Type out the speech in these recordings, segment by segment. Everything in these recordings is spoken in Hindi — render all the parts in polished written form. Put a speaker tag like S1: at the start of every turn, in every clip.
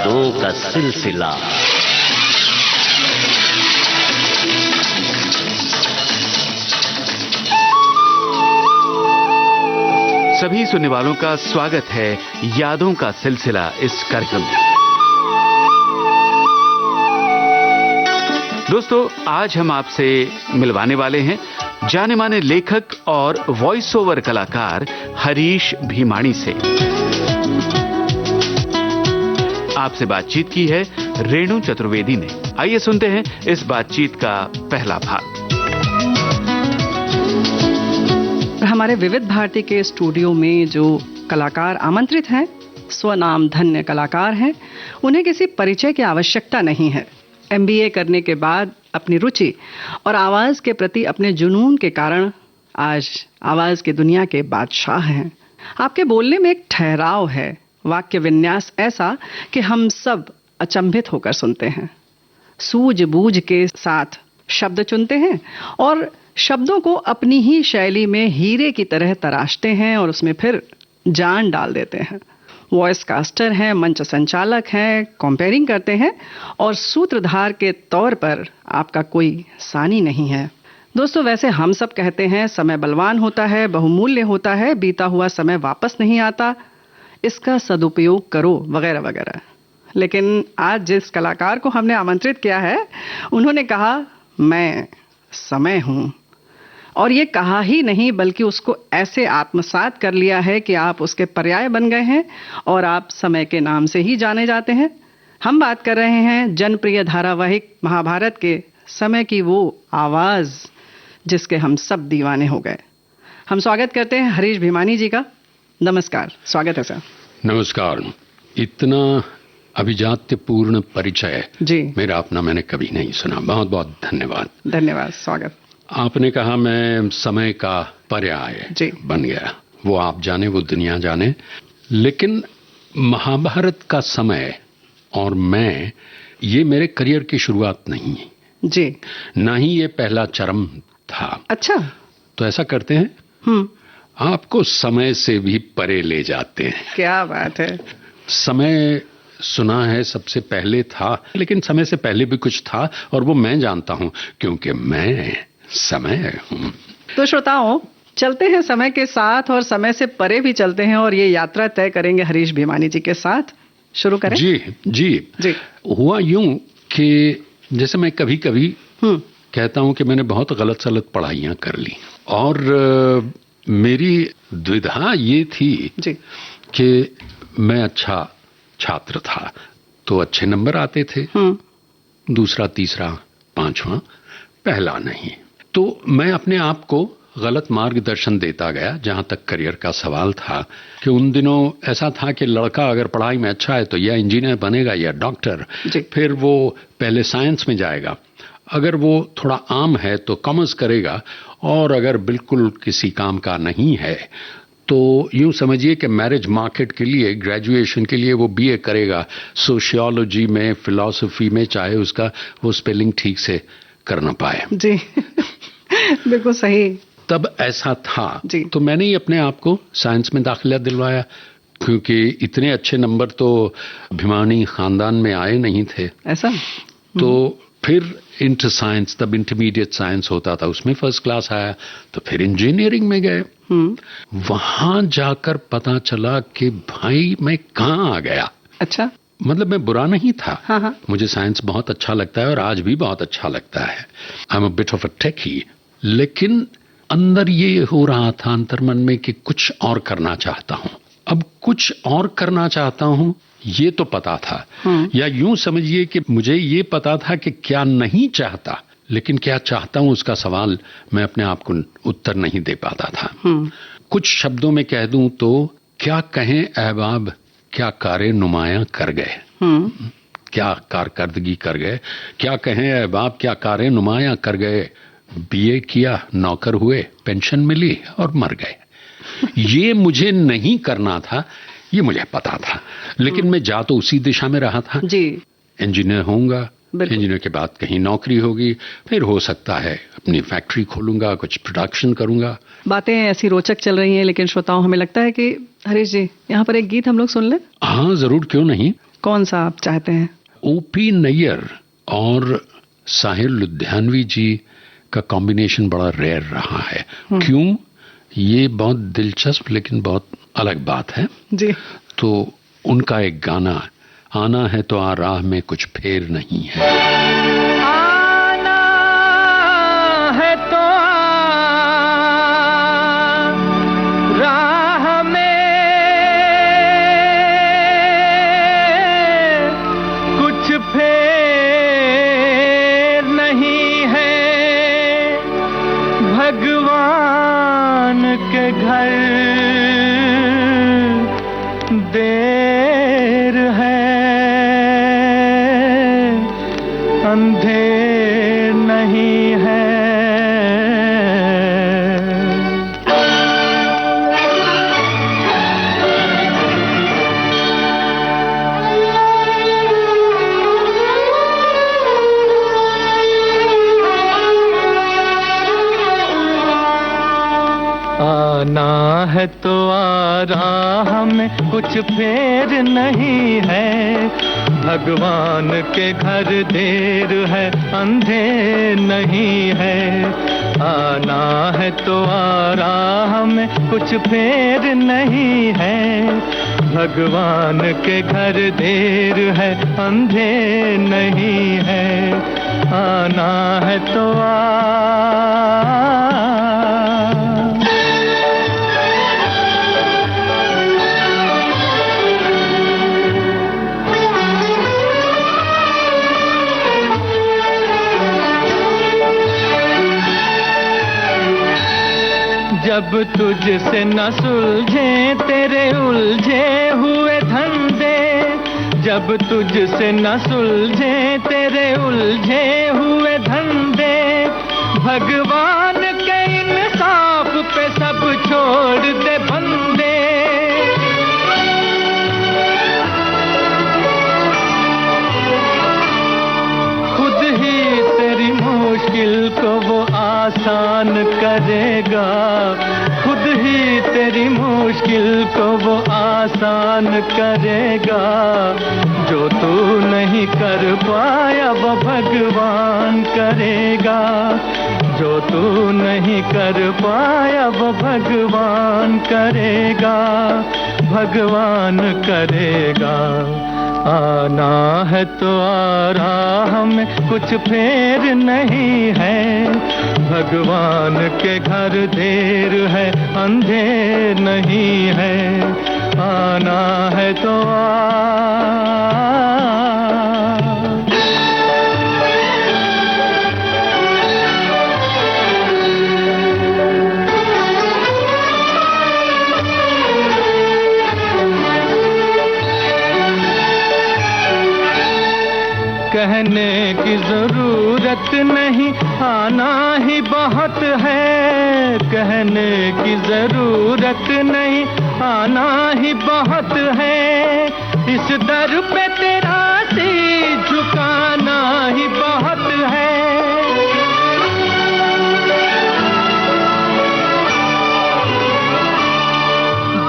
S1: यादों का सिलसिला।
S2: सभी सुनने वालों का स्वागत है यादों का सिलसिला इस कार्यक्रम में। दोस्तों, आज हम आपसे मिलवाने वाले हैं जाने माने लेखक और वॉइस ओवर कलाकार हरीश भीमाणी से। आपसे बातचीत की है रेणु चतुर्वेदी ने। आइए सुनते हैं इस बातचीत का पहला भाग।
S3: हमारे विविध भारती के स्टूडियो में जो कलाकार आमंत्रित हैं, स्वनाम धन्य कलाकार हैं, उन्हें किसी परिचय की आवश्यकता नहीं है। MBA करने के बाद अपनी रुचि और आवाज के प्रति अपने जुनून के कारण आज आवाज की दुनिया के बादशाह हैं। आपके बोलने में एक ठहराव है, वाक्य विन्यास ऐसा कि हम सब अचंभित होकर सुनते हैं। सूझबूझ के साथ शब्द चुनते हैं और शब्दों को अपनी ही शैली में हीरे की तरह तराशते हैं और उसमें फिर जान डाल देते हैं। वॉइस कास्टर हैं, मंच संचालक हैं, कंपेयरिंग करते हैं और सूत्रधार के तौर पर आपका कोई सानी नहीं है। दोस्तों, वैसे हम सब कहते हैं समय बलवान होता है, बहुमूल्य होता है, बीता हुआ समय वापस नहीं आता, इसका सदुपयोग करो वगैरह वगैरह। लेकिन आज जिस कलाकार को हमने आमंत्रित किया है, उन्होंने कहा मैं समय हूं। और ये कहा ही नहीं बल्कि उसको ऐसे आत्मसात कर लिया है कि आप उसके पर्याय बन गए हैं और आप समय के नाम से ही जाने जाते हैं। हम बात कर रहे हैं जनप्रिय धारावाहिक महाभारत के समय की वो आवाज जिसके हम सब दीवाने हो गए। हम स्वागत करते हैं हरीश भीमाणी जी का। नमस्कार, स्वागत है सर।
S4: नमस्कार। इतना अभिजात्यपूर्ण परिचय
S3: जी
S4: मेरा अपना मैंने कभी नहीं सुना। बहुत बहुत धन्यवाद।
S3: धन्यवाद, स्वागत।
S4: आपने कहा मैं समय का पर्याय बन गया। वो आप जाने, वो दुनिया जाने। लेकिन महाभारत का समय और मैं, ये मेरे करियर की शुरुआत नहीं है
S3: जी,
S4: ना ही ये पहला चरम था।
S3: अच्छा,
S4: तो ऐसा करते हैं, आपको समय से भी परे ले जाते हैं।
S3: क्या बात है। समय
S4: सुना है सबसे पहले था, लेकिन समय से पहले भी कुछ था और वो मैं जानता हूं क्योंकि मैं समय हूं।
S3: तो श्रोताओं, चलते हैं समय के साथ और समय से परे भी चलते हैं और ये यात्रा तय करेंगे हरीश भीमाणी जी के साथ। शुरू करें?
S4: जी जी
S3: जी।
S4: हुआ यूं कि जैसे मैं कभी कभी कहता हूं कि मैंने बहुत गलत सलत पढ़ाइयां कर ली और मेरी द्विधा ये थी
S3: जी
S4: कि मैं अच्छा छात्र था तो अच्छे नंबर आते थे, दूसरा, तीसरा, पांचवा, पहला नहीं। तो मैं अपने आप को गलत मार्गदर्शन देता गया जहां तक करियर का सवाल था कि उन दिनों ऐसा था कि लड़का अगर पढ़ाई में अच्छा है तो या इंजीनियर बनेगा या डॉक्टर, फिर वो पहले साइंस में जाएगा, अगर वो थोड़ा आम है तो कॉमर्स करेगा, और अगर बिल्कुल किसी काम का नहीं है तो यूं समझिए कि मैरिज मार्केट के लिए, ग्रेजुएशन के लिए वो BA करेगा सोशियोलॉजी में, फिलॉसफी में, चाहे उसका वो स्पेलिंग ठीक से कर ना पाए।
S3: जी बिल्कुल सही।
S4: तब ऐसा था
S3: जी।
S4: तो मैंने ही अपने आप को साइंस में दाखिला दिलवाया क्योंकि इतने अच्छे नंबर तो भीमाणी खानदान में आए नहीं थे।
S3: ऐसा?
S4: तो फिर इंटर साइंस, तब इंटरमीडिएट साइंस होता था, उसमें फर्स्ट क्लास आया। तो फिर इंजीनियरिंग में गए। वहां जाकर पता चला कि भाई मैं कहाँ आ गया।
S3: अच्छा।
S4: मतलब मैं बुरा नहीं था।
S3: हाँ।
S4: मुझे साइंस बहुत अच्छा लगता है और आज भी बहुत अच्छा लगता है। I am a bit of a techie. लेकिन अंदर ये हो रहा था अंतर्मन में कि कुछ और करना चाहता हूं। अब कुछ और करना चाहता हूं ये तो पता था, या यूं समझिए कि मुझे ये पता था कि क्या नहीं चाहता, लेकिन क्या चाहता हूं उसका सवाल मैं अपने आप को उत्तर नहीं दे पाता था। कुछ शब्दों में कह दूं तो क्या कहें अहबाब क्या कारे नुमाया कर गए, क्या कारकर्दगी कर गए, क्या कहें अहबाब क्या कारे नुमाया कर गए, BA किया, नौकर हुए, पेंशन मिली और मर गए। ये मुझे नहीं करना था, ये मुझे पता था, लेकिन मैं जा तो उसी दिशा में रहा था जी। इंजीनियर होऊंगा, इंजीनियर के बाद कहीं नौकरी होगी, फिर हो सकता है अपनी फैक्ट्री खोलूंगा, कुछ प्रोडक्शन करूंगा।
S3: बातें ऐसी रोचक चल रही हैं, लेकिन श्रोताओं हमें लगता है कि हरीश जी यहाँ पर एक गीत हम लोग सुन लें।
S4: हाँ जरूर, क्यों नहीं।
S3: कौन सा आप चाहते हैं?
S4: ओपी नैयर और साहिर लुधियानवी जी का कॉम्बिनेशन बड़ा रेयर रहा है। क्यों? ये बहुत दिलचस्प लेकिन बहुत अलग बात है
S3: जी।
S4: तो उनका एक गाना, आना है तो आ राह में कुछ फेर नहीं है।
S1: आना है तो राह में कुछ फेर नहीं है, भगवान के घर देर है, अंधेर नहीं है। आना है तो आ राह में कुछ फेर नहीं है, भगवान के घर देर है, अंधेर नहीं है। आना है तो आ राह में कुछ फेर नहीं है, भगवान के घर देर है, अंधेर नहीं है। आना है तो जब तुझसे न सुलझे तेरे उलझे हुए धंधे, जब तुझसे न सुलझे तेरे उलझे हुए धंधे, भगवान के इंसाफ पे सब छोड़ दे बंदे। खुद ही तेरी मुश्किल को वो आसान करेगा, खुद ही तेरी मुश्किल को वो आसान करेगा। जो तू नहीं कर पाया वो भगवान करेगा, जो तू नहीं कर पाया वो भगवान करेगा, भगवान करेगा। आना है तो आ राह में कुछ फेर नहीं है, भगवान के घर देर है, अंधेर नहीं है। आना है तो कहने की जरूरत नहीं, आना ही बहुत है। कहने की जरूरत नहीं, आना ही बहुत है। इस दर पे तेरा सिर झुकाना ही बहुत है।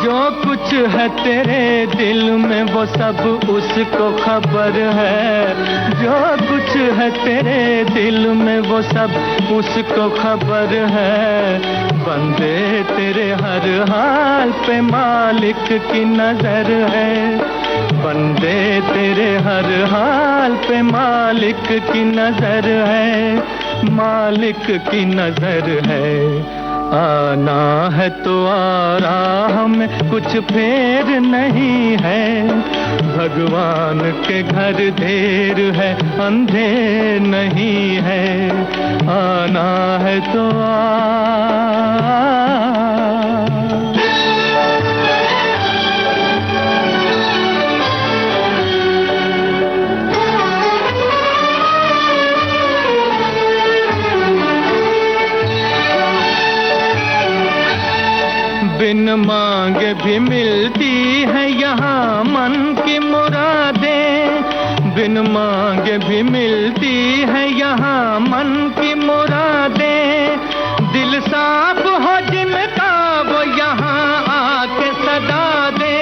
S1: जो कुछ है तेरे दिल में वो सब उसको खबर है, जो कुछ है तेरे दिल में वो सब उसको खबर है। बंदे तेरे हर हाल पे मालिक की नजर है, बंदे तेरे हर हाल पे मालिक की नजर है, मालिक की नजर है। आना है तो आ राह में कुछ फेर नहीं है, भगवान के घर देर है, अंधेर नहीं है। आना है तो बिन मांगे भी मिलती है यहाँ मन की मुरादें, बिन मांगे भी मिलती है यहाँ मन की मुरादें। दिल साफ हो जिनका वो यहाँ आके सदा दे।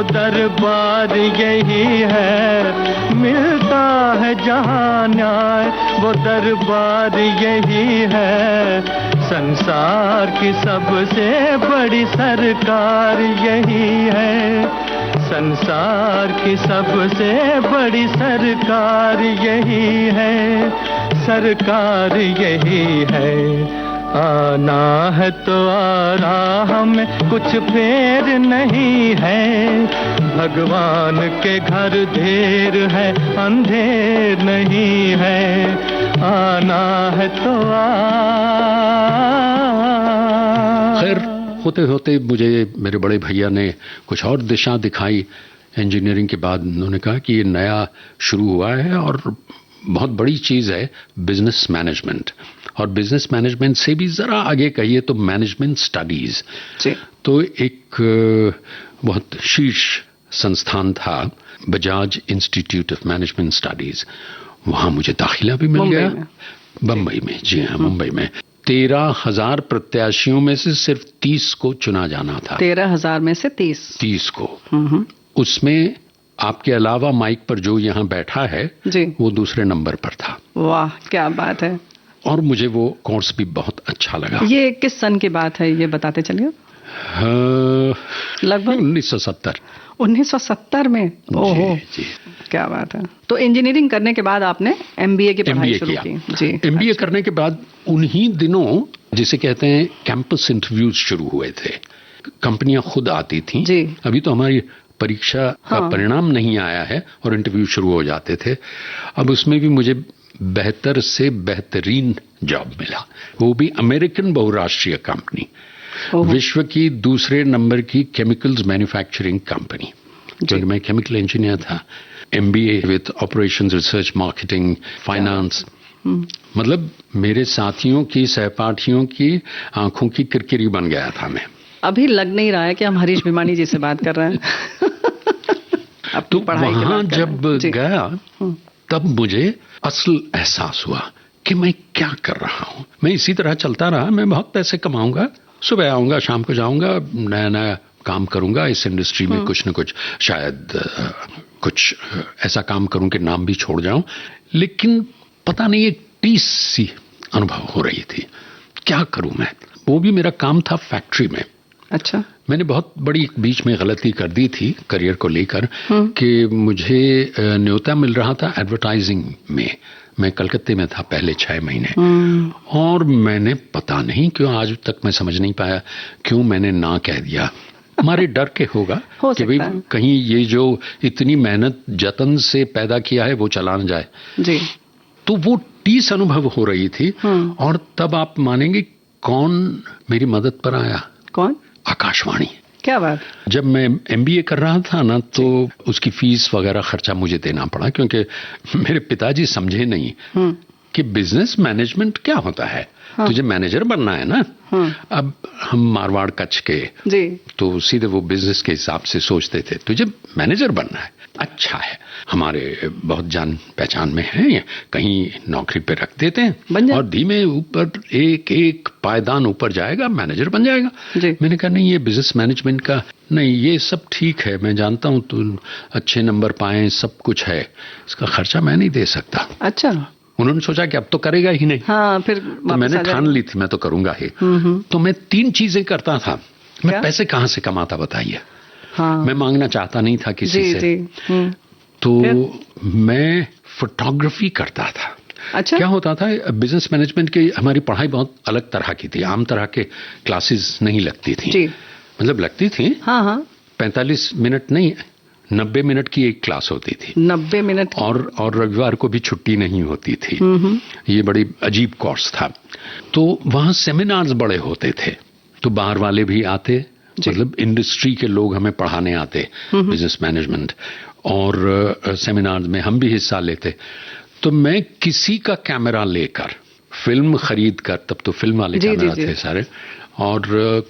S1: दरबार यही है, मिलता है जहाँ न्याय वो दरबार यही है, संसार की सबसे बड़ी सरकार यही है, संसार की सबसे बड़ी सरकार यही है, सरकार यही है। आना है तो आ राह में कुछ फेर नहीं है, भगवान के घर देर है अंधेर नहीं है, आना है तो आ।
S4: खैर होते होते मुझे मेरे बड़े भैया ने कुछ और दिशा दिखाई। इंजीनियरिंग के बाद उन्होंने कहा कि ये नया शुरू हुआ है और बहुत बड़ी चीज़ है बिजनेस मैनेजमेंट, और बिजनेस मैनेजमेंट से भी ज़रा आगे कहिए तो मैनेजमेंट स्टडीज़। तो एक बहुत शीर्ष संस्थान था Bajaj institute of management studies, वहाँ मुझे दाखिला भी मिल गया बम्बई में। जी हाँ, मुंबई में 13,000 प्रत्याशियों में से सिर्फ 30 को चुना जाना था।
S3: 13,000 में से 30
S4: को। उसमें आपके अलावा माइक पर जो यहाँ बैठा है
S3: जी,
S4: वो दूसरे नंबर पर था।
S3: वाह क्या बात है।
S4: और मुझे वो कोर्स भी बहुत अच्छा लगा।
S3: ये किस सन की बात है ये बताते चलिए। लगभग
S4: 1970।
S3: 1970 में। ओहो
S4: जी,
S3: क्या बात है। तो इंजीनियरिंग करने के बाद आपने एमबीए की पढ़ाई शुरू की। जी,
S4: एमबीए
S3: अच्छा।
S4: करने के बाद उन्हीं दिनों जिसे कहते हैं कैंपस इंटरव्यूज शुरू हुए थे, कंपनियां खुद आती थी।
S3: जी।
S4: अभी तो हमारी परीक्षा का परिणाम नहीं आया है और इंटरव्यू शुरू हो जाते थे। अब उसमें भी मुझे बेहतर से बेहतरीन जॉब मिला, वो भी अमेरिकन बहुराष्ट्रीय कंपनी, विश्व की दूसरे नंबर की केमिकल्स मैन्युफैक्चरिंग कंपनी, क्योंकि मैं केमिकल इंजीनियर था। MBA with operations, research, marketing, finance. मतलब मेरे साथियों की, सहपाठियों की आंखों की किरकिरी बन गया था मैं।
S3: अभी लग नहीं रहा है कि हम हरीश भिमानी जी से बात कर रहे हैं।
S4: तो वहां जब गया तब मुझे असल एहसास हुआ कि मैं क्या कर रहा हूं। मैं इसी तरह चलता रहा, मैं बहुत पैसे कमाऊंगा, सुबह आऊंगा, शाम को जाऊंगा, नया नया काम करूंगा इस इंडस्ट्री में, कुछ न कुछ शायद कुछ ऐसा काम करूं कि नाम भी छोड़ जाऊं। लेकिन पता नहीं एक टीस सी अनुभव हो रही थी, क्या करूं मैं। वो भी मेरा काम था फैक्ट्री में।
S3: अच्छा।
S4: मैंने बहुत बड़ी बीच में गलती कर दी थी करियर को लेकर कि मुझे न्योता मिल रहा था एडवर्टाइजिंग में। मैं कलकत्ते में था पहले 6 महीने, और मैंने पता नहीं क्यों आज तक मैं समझ नहीं पाया क्यों मैंने ना कह दिया। हमारे डर के होगा कि भाई कहीं ये जो इतनी मेहनत जतन से पैदा किया है वो चला न जाए।
S3: जी।
S4: तो वो टीस अनुभव हो रही थी। और तब आप मानेंगे कौन मेरी मदद पर आया?
S3: कौन?
S4: आकाशवाणी।
S3: क्या बात।
S4: जब मैं एमबीए कर रहा था ना, तो उसकी फीस वगैरह खर्चा मुझे देना पड़ा, क्योंकि मेरे पिताजी समझे नहीं कि बिजनेस मैनेजमेंट क्या होता है। तुझे मैनेजर बनना है ना। अब हम मारवाड़ कच्छ के
S3: जी,
S4: तो सीधे वो बिजनेस के हिसाब से सोचते थे, तुझे मैनेजर बनना है, अच्छा है, हमारे बहुत जान पहचान में है, कहीं नौकरी पे रख देते हैं और धीमे ऊपर एक एक पायदान ऊपर जाएगा, मैनेजर बन जाएगा। मैंने कहा नहीं, ये बिजनेस मैनेजमेंट का नहीं, ये सब ठीक है, मैं जानता हूँ तू अच्छे नंबर पाए, सब कुछ है, इसका खर्चा मैं नहीं दे सकता।
S3: अच्छा।
S4: उन्होंने सोचा कि अब तो करेगा ही नहीं।
S3: हाँ, फिर
S4: तो मैंने ठान ली थी मैं तो करूंगा ही। तो मैं 3 चीजें करता था। मैं पैसे कहाँ से कमाता बताइए। मैं मांगना चाहता नहीं था किसी से। तो मैं फोटोग्राफी करता था।
S3: अच्छा।
S4: क्या होता था, बिजनेस मैनेजमेंट की हमारी पढ़ाई बहुत अलग तरह की थी, आम तरह के क्लासेस नहीं लगती थी। मतलब लगती थी 45 मिनट नहीं, 90 मिनट की एक क्लास होती थी।
S3: 90 मिनट।
S4: और रविवार को भी छुट्टी नहीं होती थी। ये बड़ी अजीब कोर्स था। तो वहाँ सेमिनार्स बड़े होते थे, तो बाहर वाले भी आते, मतलब इंडस्ट्री के लोग हमें पढ़ाने आते बिजनेस मैनेजमेंट, और सेमिनार्स में हम भी हिस्सा लेते। तो मैं किसी का कैमरा लेकर, फिल्म खरीद कर, तब तो फिल्म वाले कैमरा थे सारे, और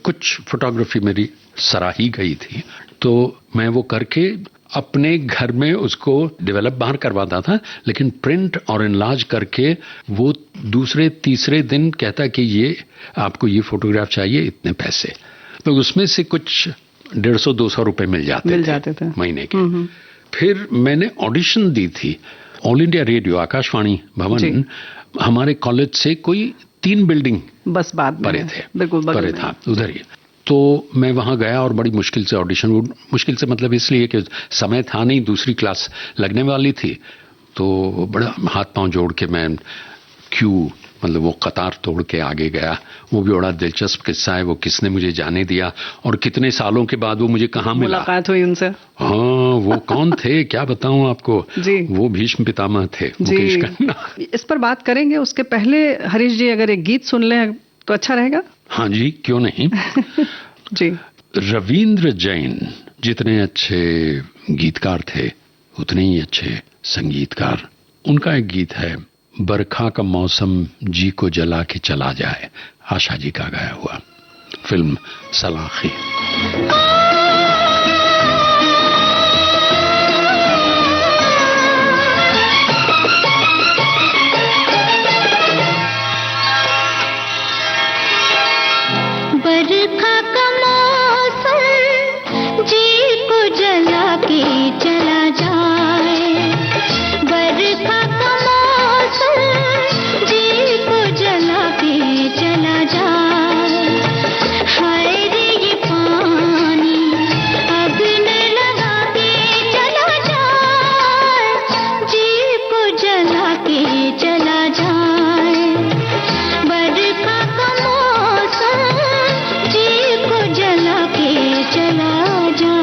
S4: कुछ फोटोग्राफी मेरी सराही गई थी, तो मैं वो करके अपने घर में उसको डेवलप बाहर करवाता था। लेकिन प्रिंट और इनलार्ज करके वो दूसरे तीसरे दिन कहता कि ये आपको ये फोटोग्राफ चाहिए, इतने पैसे। तो उसमें से कुछ 150-200 रुपए मिल जाते
S3: थे
S4: महीने के। फिर मैंने ऑडिशन दी थी ऑल इंडिया रेडियो, आकाशवाणी भवन हमारे कॉलेज से कोई 3 बिल्डिंग
S3: बस बाद
S4: परे थे,
S3: बिल्कुल
S4: परे था उधर ही। तो मैं वहां गया और बड़ी मुश्किल से ऑडिशन, मुश्किल से मतलब इसलिए कि समय था नहीं, दूसरी क्लास लगने वाली थी, तो बड़ा हाथ पांव जोड़ के मैं क्यू मतलब वो कतार तोड़ के आगे गया। वो भी बड़ा दिलचस्प किस्सा है, वो किसने मुझे जाने दिया और कितने सालों के बाद वो मुझे कहाँ मिला,
S3: मुलाकात हुई उनसे।
S4: हाँ, वो कौन थे क्या बताऊं आपको
S3: जी।
S4: वो भीष्म पितामह थे, मुकेश खन्ना।
S3: इस पर बात करेंगे, उसके पहले हरीश जी अगर एक गीत सुन लें तो अच्छा रहेगा।
S4: हाँ जी, क्यों नहीं।
S3: जी।
S4: रविंद्र जैन जितने अच्छे गीतकार थे उतने ही अच्छे संगीतकार। उनका एक गीत है, बरखा का मौसम जी को जला के चला जाए, आशा जी का गाया हुआ, फिल्म सलाखी।
S5: बरखा का मौसम जी को जला के चला जाए, बरखा का मौसम जी को जला के चला जाए। हाय रे ये पानी अग्न लगा के चला जाए, जी को जला के चला जाए। बरखा का मौसम जी को जला के चला जाए।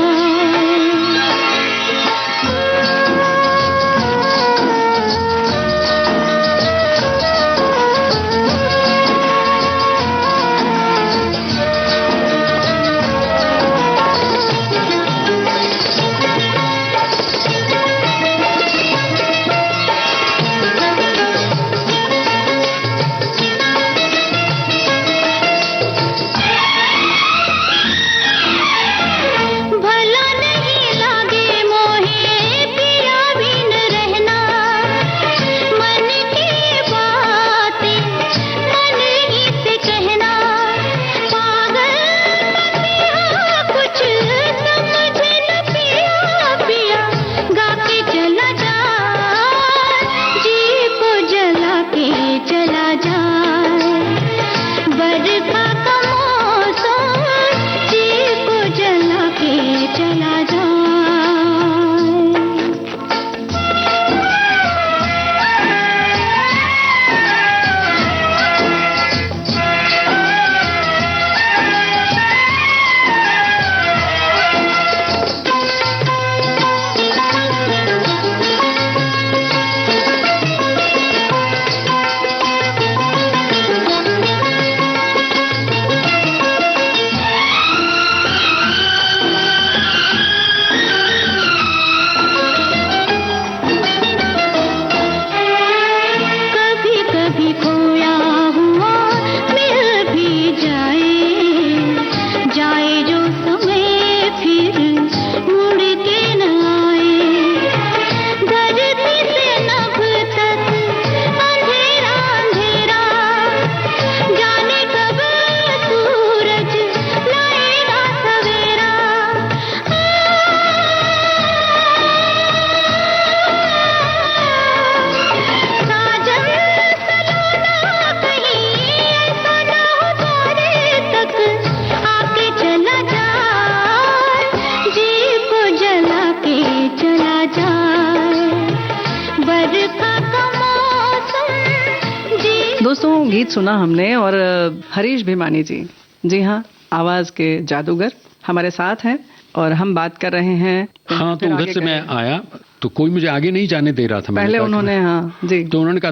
S5: भला नहीं लागे मोहे पिया बिन रहना, मन की बातें मन ही से कहना। पागल पिया कुछ समझ न पिया, पिया गा के चला जाए, जी को जला के चला जाए। बरखा का मौसम जी को जला के चला जाए। कभी कभी खोया हुआ मिल भी जाए, जाए जो समय फिर मुड़ के न आए। धरती से नभ तक अंधेरा अंधेरा, जाने कब सूरज लाएगा सवेरा। साजन सलोना कहीं ऐसा ना हो द्वारे तक आके चला जाए, जी को जला के चला जाए। बरखा का मौसम जी।
S3: दोस्तों, गीत सुना हमने और हरीश भिमानी जी हाँ, आवाज के जादूगर हमारे साथ हैं और हम बात कर रहे हैं।
S4: हाँ, तो
S3: फिर
S4: उधर
S3: आगे
S4: से मैं
S3: करें।
S4: आया तो कोई मुझे आगे नहीं जाने दे रहा था। मैंने
S3: पहले
S4: कहा कि
S3: उन्होंने, हाँ जी,
S4: तो उन्होंने कहा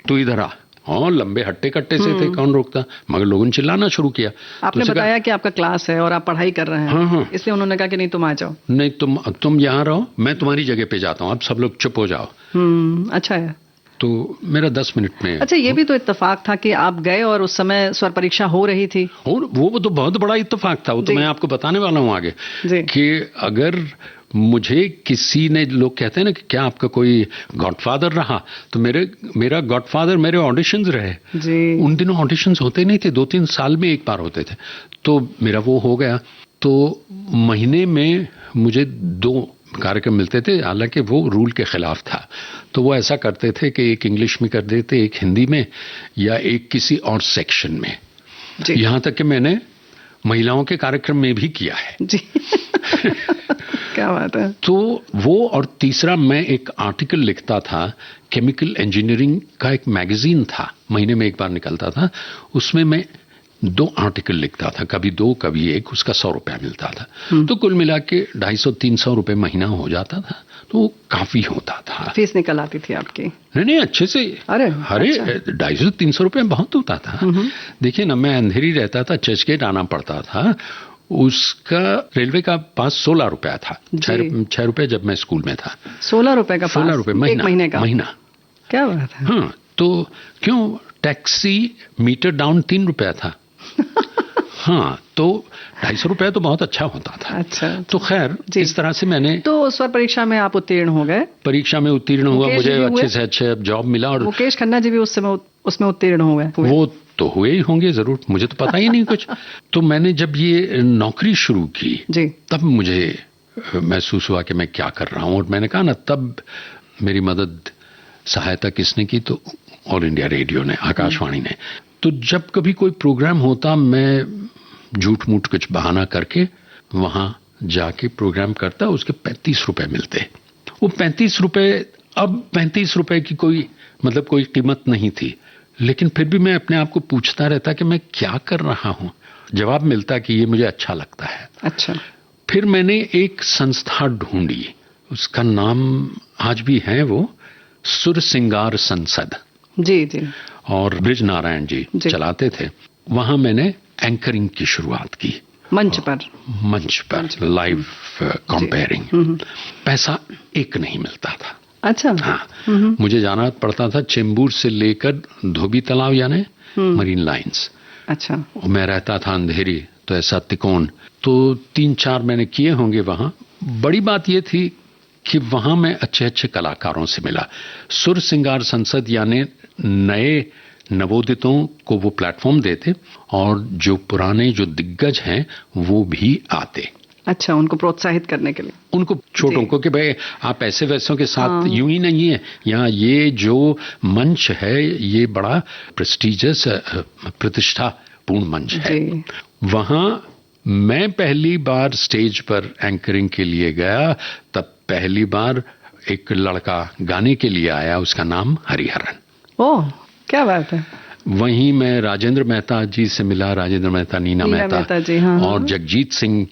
S4: तू इधर आ। हाँ, लंबे हट्टे कट्टे से थे, कौन रोकता, मगर लोगों ने चिल्लाना शुरू किया। तो
S3: आपने
S4: उसे कहा,
S3: बताया कि आपका क्लास है और आप पढ़ाई कर रहे हैं।
S4: हाँ, हाँ।
S3: इसलिए उन्होंने कहा कि नहीं तुम आ जाओ।
S4: नहीं, तुम यहाँ रहो, मैं तुम्हारी जगह पे जाता हूँ, अब सब लोग चुप हो जाओ।
S3: अच्छा है।
S4: तो मेरा 10 मिनट में।
S3: अच्छा, ये भी तो इत्तेफाक था कि आप गए और उस समय स्वर परीक्षा हो रही थी।
S4: और वो तो बहुत बड़ा इत्तेफाक था, वो तो
S3: जी।
S4: मैं आपको बताने वाला हूँ आगे
S3: जी।
S4: कि अगर मुझे किसी ने, लोग कहते हैं ना कि क्या आपका कोई गॉडफादर रहा, तो मेरा गॉडफादर मेरे ऑडिशंस रहे
S3: जी।
S4: उन दिनों ऑडिशंस होते नहीं थे, 2-3 साल में एक बार होते थे, तो मेरा वो हो गया। तो महीने में मुझे 2 कार्यक्रम मिलते थे, हालांकि वो रूल के खिलाफ था। तो वो ऐसा करते थे कि एक इंग्लिश में कर देते, एक हिंदी में, या एक किसी और सेक्शन में।
S3: जी।
S4: यहाँ तक कि मैंने महिलाओं के कार्यक्रम में भी किया है।
S3: जी। क्या बात है।
S4: तो वो, और तीसरा मैं एक आर्टिकल लिखता था, केमिकल इंजीनियरिंग का एक मैगजीन था, महीने में एक बार निकलता था, उसमें मैं 2 आर्टिकल लिखता था, कभी 2 कभी 1, उसका 100 रुपया मिलता था। तो कुल मिला के 250-300 रुपए महीना हो जाता था, तो वो काफी होता था।
S3: फीस निकल आती थी आपकी?
S4: नहीं, अच्छे से।
S3: अरे
S4: 250-300 रुपए बहुत होता था। देखिए ना, मैं अंधेरी रहता था, चर्चगेट आना पड़ता था, उसका रेलवे का पास 16 रुपया था। 6 रुपए जब मैं स्कूल में था।
S3: 16 रुपए का पास?
S4: 16 रुपए
S3: एक महीने का?
S4: महीना।
S3: क्या बात है।
S4: हाँ, तो क्यों, टैक्सी मीटर डाउन 3 रुपया था। हाँ, तो 250 रुपया तो बहुत अच्छा होता था।
S3: अच्छा।
S4: तो खैर, इस तरह से मैंने,
S3: तो स्वर परीक्षा में आप उत्तीर्ण हो गए?
S4: परीक्षा में उत्तीर्ण हुआ, मुझे अच्छे से अच्छे जॉब मिला। और
S3: मुकेश खन्ना जी भी उस समय उसमें उत्तीर्ण हो गए?
S4: वो तो हुए ही होंगे जरूर, मुझे तो पता ही नहीं कुछ। तो मैंने जब ये नौकरी शुरू की
S3: जी,
S4: तब मुझे महसूस हुआ कि मैं क्या कर रहा हूँ। और मैंने कहा ना, तब मेरी मदद सहायता किसने की, तो ऑल इंडिया रेडियो ने, आकाशवाणी ने। तो जब कभी कोई प्रोग्राम होता, मैं झूठ मूठ कुछ बहाना करके वहां जाके प्रोग्राम करता, उसके 35 रुपए मिलते। वो 35 रुपए, अब 35 रुपए की कोई मतलब कोई कीमत नहीं थी, लेकिन फिर भी मैं अपने आप को पूछता रहता कि मैं क्या कर रहा हूं। जवाब मिलता कि ये मुझे अच्छा लगता है।
S3: अच्छा।
S4: फिर मैंने एक संस्था ढूंढी, उसका नाम आज भी है, वो सुर सिंगार संसद।
S3: जी जी।
S4: और ब्रिज नारायण जी चलाते थे। वहां मैंने एंकरिंग की शुरुआत की,
S3: मंच पर
S4: लाइव कंपेयरिंग। पैसा एक नहीं मिलता था।
S3: अच्छा।
S4: हाँ, मुझे जाना पड़ता था चेंबूर से लेकर धोबी तालाब, यानी मरीन लाइंस।
S3: अच्छा।
S4: मैं रहता था अंधेरी, तो ऐसा तिकोन। तो 3-4 मैंने किए होंगे वहां। बड़ी बात यह थी कि वहां मैं अच्छे अच्छे कलाकारों से मिला। सुर सिंगार संसद यानी नए नवोदितों को वो प्लेटफॉर्म देते, और जो पुराने जो दिग्गज हैं वो भी आते।
S3: अच्छा, उनको प्रोत्साहित करने के लिए, उनको
S4: छोटों को, कि भाई आप ऐसे वैसों के साथ यूं ही नहीं है, यहाँ ये जो मंच है ये बड़ा प्रेस्टीजियस, प्रतिष्ठापूर्ण मंच है। वहां मैं पहली बार स्टेज पर एंकरिंग के लिए गया, तब पहली बार एक लड़का गाने के लिए आया, उसका नाम हरिहरन।
S3: ओह, क्या बात है।
S4: वहीं मैं राजेंद्र मेहता जी से मिला, राजेंद्र मेहता, नीना मेहता
S3: जी, हाँ,
S4: और जगजीत सिंह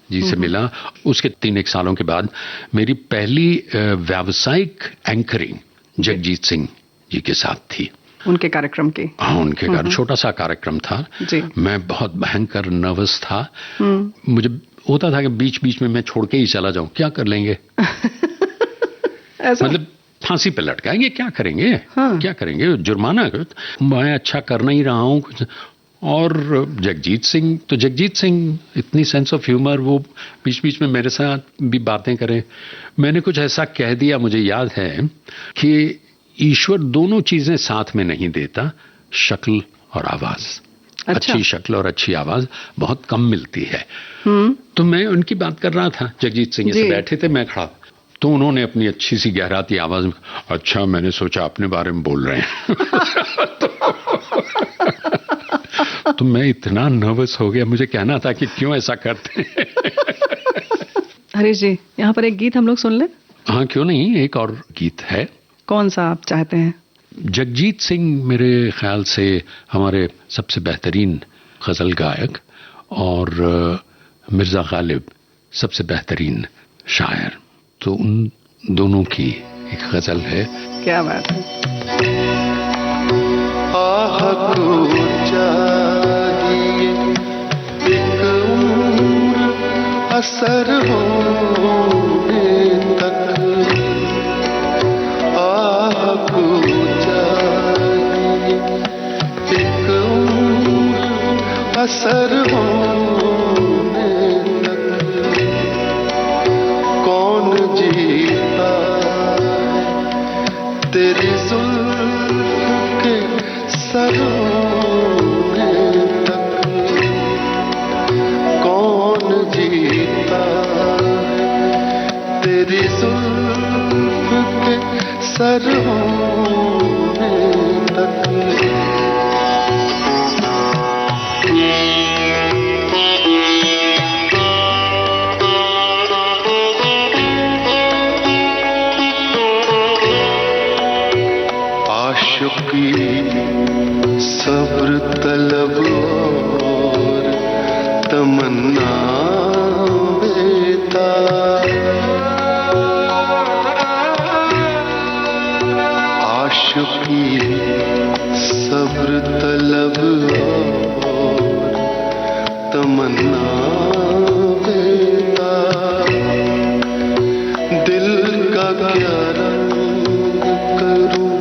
S4: जी से मिला। उसके 3-1 सालों के बाद मेरी पहली व्यावसायिक एंकरिंग जगजीत सिंह जी के साथ थी,
S3: उनके कार्यक्रम की।
S4: हाँ, उनके कार्यक्रम, छोटा सा कार्यक्रम था
S3: जी।
S4: मैं बहुत भयंकर नर्वस था। मुझे होता था कि बीच बीच में मैं छोड़ के ही चला जाऊं, क्या कर लेंगे। मतलब फांसी पे लटकाएंगे, क्या करेंगे। हाँ। क्या करेंगे, जुर्माना। मैं अच्छा करना ही रहा हूं कुछ। और जगजीत सिंह इतनी सेंस ऑफ ह्यूमर, वो बीच बीच में मेरे साथ भी बातें करें। मैंने कुछ ऐसा कह दिया, मुझे याद है कि ईश्वर दोनों चीजें साथ में नहीं देता, शक्ल और आवाज। अच्छा। अच्छी शक्ल और अच्छी आवाज बहुत कम मिलती है। तो मैं उनकी बात कर रहा था, जगजीत सिंह से बैठे थे, मैं खड़ा, तो उन्होंने अपनी अच्छी सी गहराती आवाज में, अच्छा मैंने सोचा अपने बारे में बोल रहे हैं। तो मैं इतना नर्वस हो गया, मुझे कहना था कि क्यों ऐसा करते हैं।
S3: हरीश जी, यहाँ पर एक गीत हम लोग सुन लें?
S4: हाँ, क्यों नहीं, एक और गीत है।
S3: कौन सा आप चाहते हैं?
S4: जगजीत सिंह मेरे ख्याल से हमारे सबसे बेहतरीन गजल गायक, और मिर्जा गालिब सबसे बेहतरीन शायर। तो उन दोनों की एक गजल है।
S3: क्या बात है।
S1: चाहिए एक उम्र असर होने तक, आपको चाहिए एक उम्र असर होने तक। कौन जीता तेरी जुल्फ के सरों तक, कौन जी
S6: असर होने तक। आशिकी सब्र तलब और तमन्ना बेताब। आशिकी सब्र तलब और तमन्ना बेताब। दिल का क्या रंग करूं,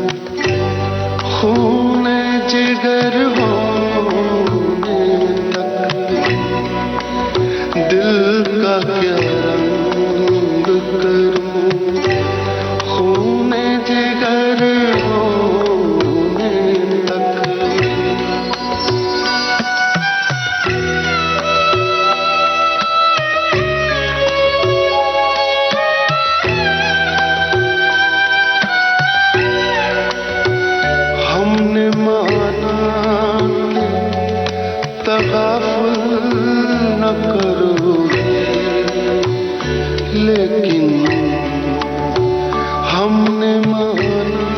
S6: खून जिगर होने तक। दिल का क्या रंग करूं, खून जिगर होने तक। हमने माना कि तगाफुल न करोगे, लेकिन हमने माना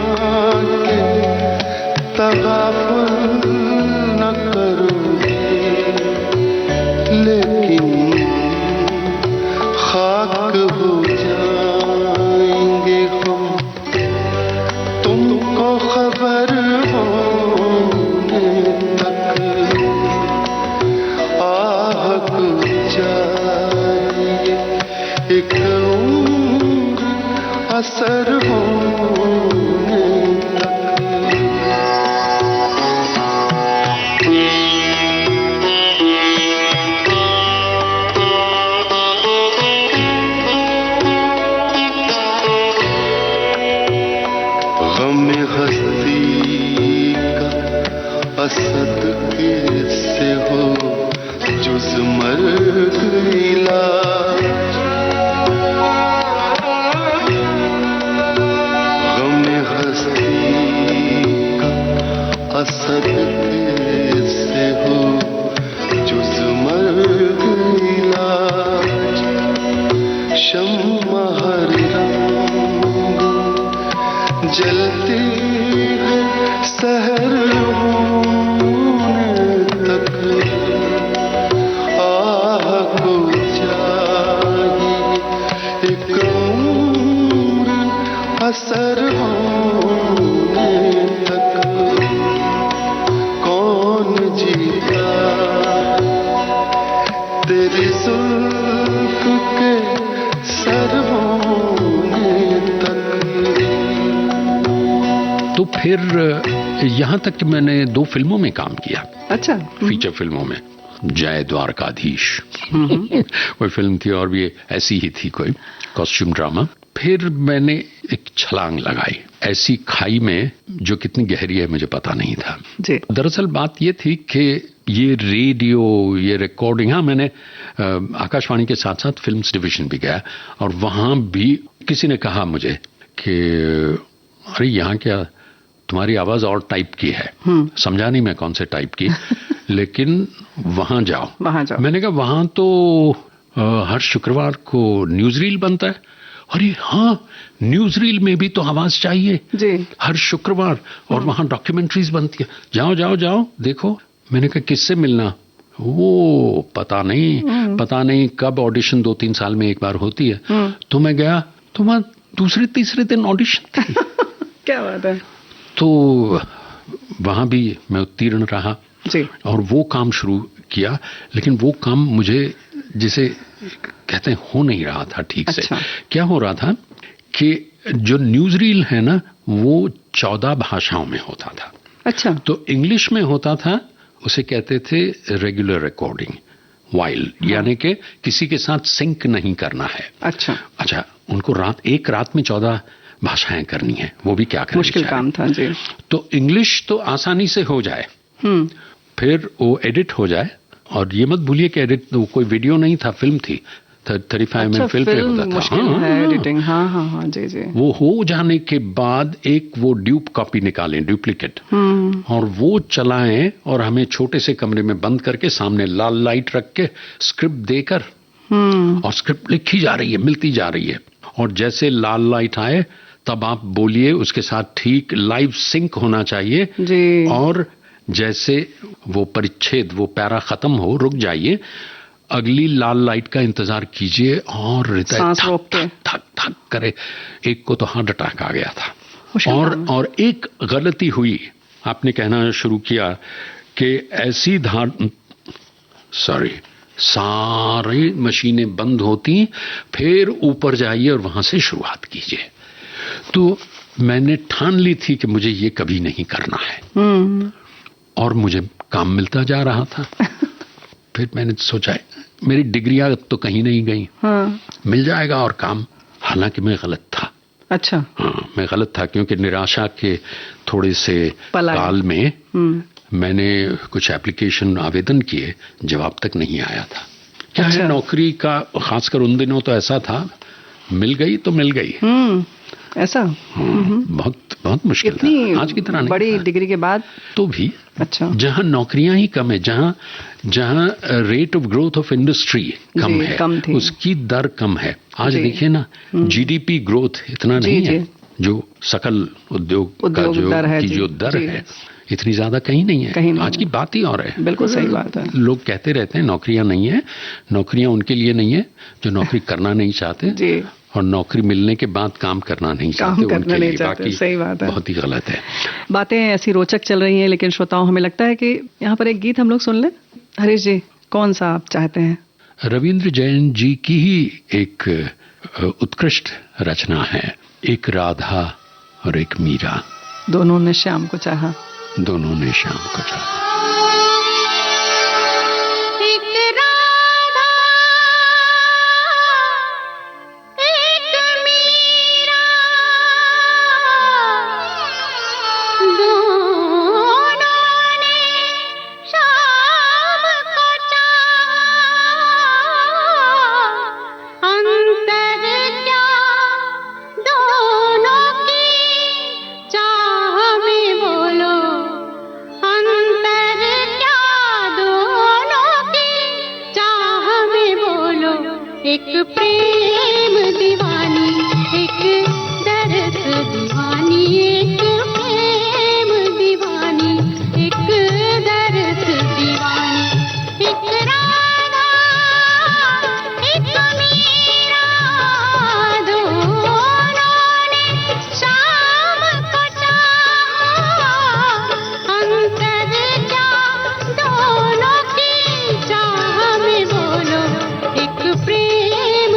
S6: कि तगाफुल न करोगे, लेकिन खाक हो जाएंगे हम तुमको खबर होने तक। आहक चाहिए एक उम्र असर होने तक। गम हस्ती का असद किससे हो जुज मर्ग इलाज। गम हस्ती का असद किससे हो जुज मर्ग इलाज। शम्मा हर रंग जलती है सहर होने तक। आह को चाहिए एक उम्र असर होने तक। कौन जीता तेरी जुल्फ के सर होने तक।
S4: तो फिर यहाँ तक कि मैंने 2 फिल्मों में काम किया,
S3: अच्छा।
S4: फीचर फिल्मों में। जय द्वारकाधीश कोई फिल्म थी, और भी ऐसी ही थी कोई कॉस्ट्यूम ड्रामा। फिर मैंने एक छलांग लगाई ऐसी खाई में जो कितनी गहरी है मुझे पता नहीं था
S3: जी।
S4: दरअसल बात ये थी कि ये रेडियो, ये रिकॉर्डिंग, हाँ मैंने आकाशवाणी के साथ साथ फिल्म्स डिवीजन भी गया, और वहाँ भी किसी ने कहा मुझे कि अरे यहाँ क्या तुम्हारी आवाज और टाइप की है। समझा नहीं मैं कौन से टाइप की लेकिन वहां जाओ। मैंने कहा वहां तो हर शुक्रवार को न्यूज रील बनता है। अरे हाँ, न्यूज रील में भी तो आवाज चाहिए
S3: जी।
S4: हर शुक्रवार, और वहां डॉक्यूमेंट्रीज बनती है। जाओ जाओ जाओ देखो। मैंने कहा किससे मिलना? वो पता नहीं कब ऑडिशन 2-3 साल में एक बार होती है। तो मैं गया तो वहां दूसरे तीसरे दिन ऑडिशन थी।
S3: क्या बात है।
S4: तो वहां भी मैं उत्तीर्ण रहा
S3: जी।
S4: और वो काम शुरू किया, लेकिन वो काम मुझे जिसे कहते हैं हो नहीं रहा था ठीक से। क्या हो रहा था कि जो न्यूज रील है ना वो 14 भाषाओं में होता था।
S3: अच्छा।
S4: तो इंग्लिश में होता था, उसे कहते थे रेगुलर रिकॉर्डिंग वाइल, यानी कि किसी के साथ सिंक नहीं करना है। अच्छा, उनको एक रात में 14 भाषाएं करनी है, वो भी क्या करें,
S3: मुश्किल काम था जी।
S4: तो इंग्लिश तो आसानी से हो जाए, फिर वो एडिट हो जाए, और ये मत भूलिए कि एडिट तो कोई वीडियो नहीं था, फिल्म थी, 35
S3: अच्छा,
S4: में फिल्म होता था।
S3: मुश्किल
S4: हाँ,
S3: है
S4: हाँ।
S3: एडिटिंग। हाँ हाँ हाँ, जी जी।
S4: वो हो जाने के बाद एक वो ड्यूप कॉपी निकालें, डुप्लीकेट, और वो चलाएं और हमें छोटे से कमरे में बंद करके सामने लाल लाइट रख के स्क्रिप्ट देकर, और स्क्रिप्ट लिखी जा रही है, मिलती जा रही है, और जैसे लाल लाइट आए तब आप बोलिए, उसके साथ ठीक लाइव सिंक होना चाहिए
S3: जी।
S4: और जैसे वो परिच्छेद, वो पैरा खत्म हो, रुक जाइए, अगली लाल लाइट का इंतजार कीजिए और हृदय
S3: सांस
S4: थक
S3: रोक के।
S4: थक थक थक करे। एक को तो हार्ट अटैक आ गया था।
S3: मुश्किल काम है।
S4: और एक गलती हुई, आपने कहना शुरू किया कि ऐसी सारी मशीनें बंद होती, फिर ऊपर जाइए और वहां से शुरुआत कीजिए। तो मैंने ठान ली थी कि मुझे ये कभी नहीं करना है, और मुझे काम मिलता जा रहा था। फिर मैंने सोचा मेरी डिग्रियां तो कहीं नहीं गई,
S3: हाँ।
S4: मिल जाएगा और काम। हालांकि मैं गलत था।
S3: अच्छा।
S4: हाँ, मैं गलत था, क्योंकि निराशा के थोड़े से
S3: पलायन।
S4: काल में मैंने कुछ एप्लीकेशन आवेदन किए, जवाब तक नहीं आया था। क्या है, नौकरी का खासकर उन दिनों तो ऐसा था, मिल गई तो मिल गई।
S3: ऐसा।
S4: बहुत बहुत मुश्किल था, आज की तरह नहीं
S3: बड़ी
S4: था।
S3: डिग्री के बाद
S4: तो भी
S3: अच्छा,
S4: जहां नौकरियां ही कम है, जहां rate of growth of industry कम है,
S3: कम थी।
S4: उसकी दर कम है। आज देखिए ना, जीडीपी ग्रोथ इतना नहीं है, जो सकल उद्योग का जो दर है, इतनी ज्यादा कहीं नहीं है। आज की बात ही और है।
S3: बिल्कुल सही बात है।
S4: लोग कहते रहते हैं नौकरियां नहीं है, नौकरियां उनके लिए नहीं है जो नौकरी करना नहीं चाहते
S3: जी।
S4: और नौकरी मिलने के बाद काम करना नहीं चाहते, उनके लिए। बाकी
S3: सही बात है,
S4: बहुत ही गलत है।
S3: बातें ऐसी रोचक चल रही हैं, लेकिन श्रोताओं, हमें लगता है कि यहाँ पर एक गीत हम लोग सुन लें। हरीश जी, कौन सा आप चाहते हैं?
S4: रविंद्र जैन जी की ही एक उत्कृष्ट रचना है, एक राधा और एक मीरा,
S3: दोनों ने श्याम को चाहा।
S4: दोनों ने श्याम को चाहा।
S5: प्रेम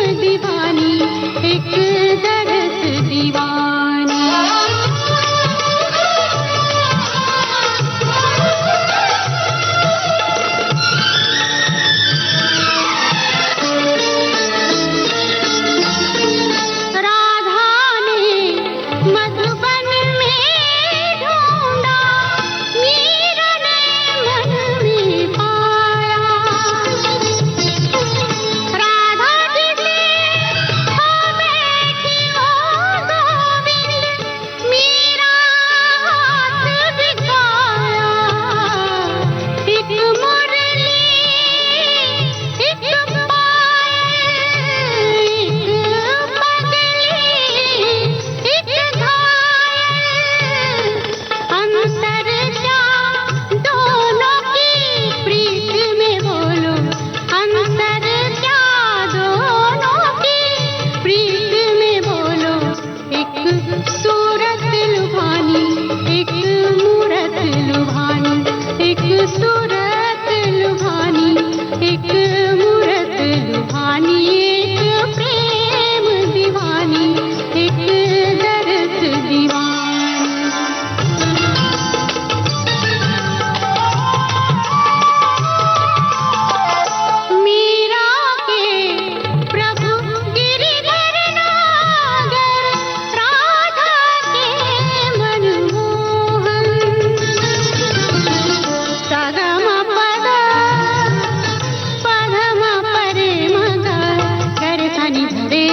S5: रे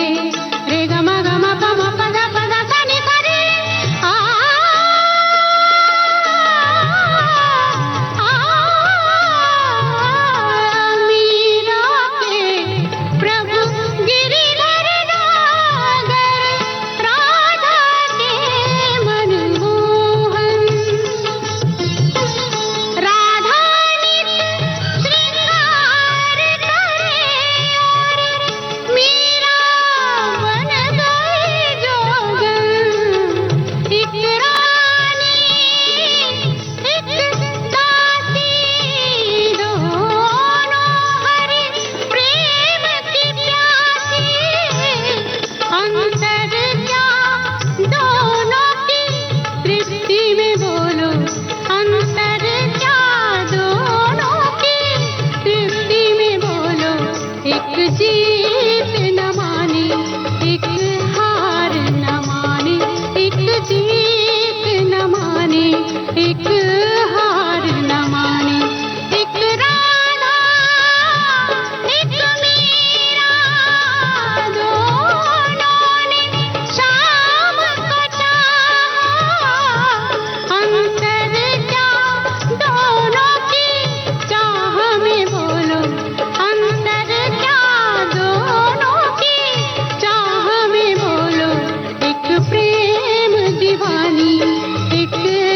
S5: रे ग म प म प द सा नि सा रे आ मीरा के प्रभु गिरिधर नागर राधा के मनमोहन राधा नित्य श्रृंगार करे और मीरा बन गई जोगन एक रानी एक दासी दोनों हरि प्रेम की प्यासी अंतर क्या दोनों की दृष्टि में बोलो अंतर क्या दोनों की दृष्टि में बोलो एक जीत न माने एक हार न माने एक जीत न माने एक हार न माने एक राधा एक मीरा दोनों ने शाम को चाहा अंतर क्या दोनों की चाह में बोलो अंतर क्या दोनों की चाह में बोलो एक प्रेम दीवानी एक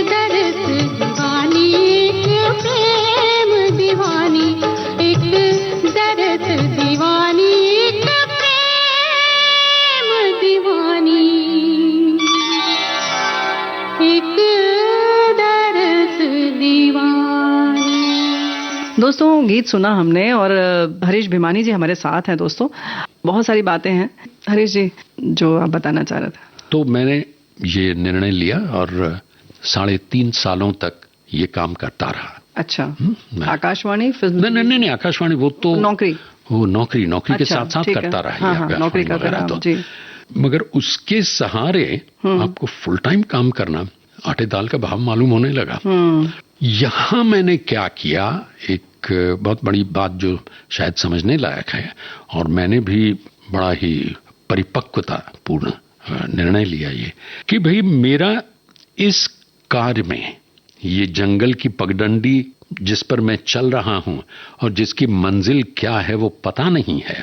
S5: दर्द दीवानी एक प्रेम दीवानी एक दर्द दीवानी एक प्रेम दीवानी एक दर्द दीवानी।
S3: दोस्तों गीत सुना हमने और हरीश भिमानी जी हमारे साथ हैं। दोस्तों बहुत सारी बातें हैं हरीश जी जो आप बताना चाह रहे थे।
S4: तो मैंने ये निर्णय लिया और 3.5 सालों तक ये काम करता रहा।
S3: अच्छा
S4: मैं-
S3: आकाशवाणी फिल्म
S4: नहीं आकाशवाणी वो तो
S3: नौकरी
S4: वो नौकरी के
S3: अच्छा,
S4: साथ साथ
S3: ठीक है।
S4: करता रहा
S3: हाँ,
S4: ये
S3: हाँ,
S4: आकाशवाणी
S3: नौकरी का
S4: वगैरह
S3: काम,
S4: तो
S3: जी।
S4: मगर उसके सहारे आपको फुल टाइम काम करना आटे दाल का भाव मालूम होने लगा। यहाँ मैंने क्या किया, एक बहुत बड़ी बात जो शायद समझने लायक है और मैंने भी बड़ा ही परिपक्वता पूर्ण निर्णय लिया ये कि भाई मेरा इस कार्य में ये जंगल की पगडंडी जिस पर मैं चल रहा हूं और जिसकी मंजिल क्या है वो पता नहीं है,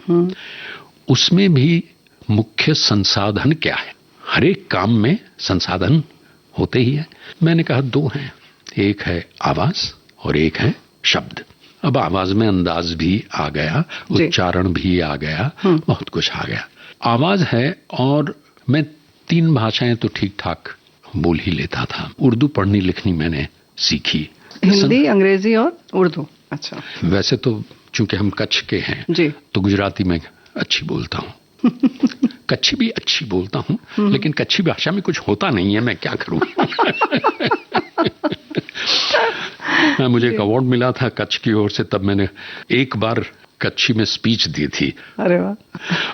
S4: उसमें भी मुख्य संसाधन क्या है। हर एक काम में संसाधन होते ही है। मैंने कहा 2 हैं, एक है आवाज और एक है शब्द। अब आवाज में अंदाज भी आ गया, उच्चारण भी आ गया, बहुत कुछ आ गया। आवाज है और मैं 3 भाषाएं तो ठीक ठाक बोल ही लेता था। उर्दू पढ़नी लिखनी मैंने सीखी,
S3: हिंदी अंग्रेजी और उर्दू। अच्छा
S4: वैसे तो चूंकि हम कच्छ के हैं
S3: जी
S4: तो गुजराती में अच्छी बोलता हूँ कच्छी भी अच्छी बोलता हूँ, लेकिन कच्छी भाषा में कुछ होता नहीं है, मैं क्या करूँ। मुझे एक अवार्ड मिला था कच्छ की ओर से, तब मैंने एक बार कच्छी में स्पीच दी थी।
S3: अरे वाह।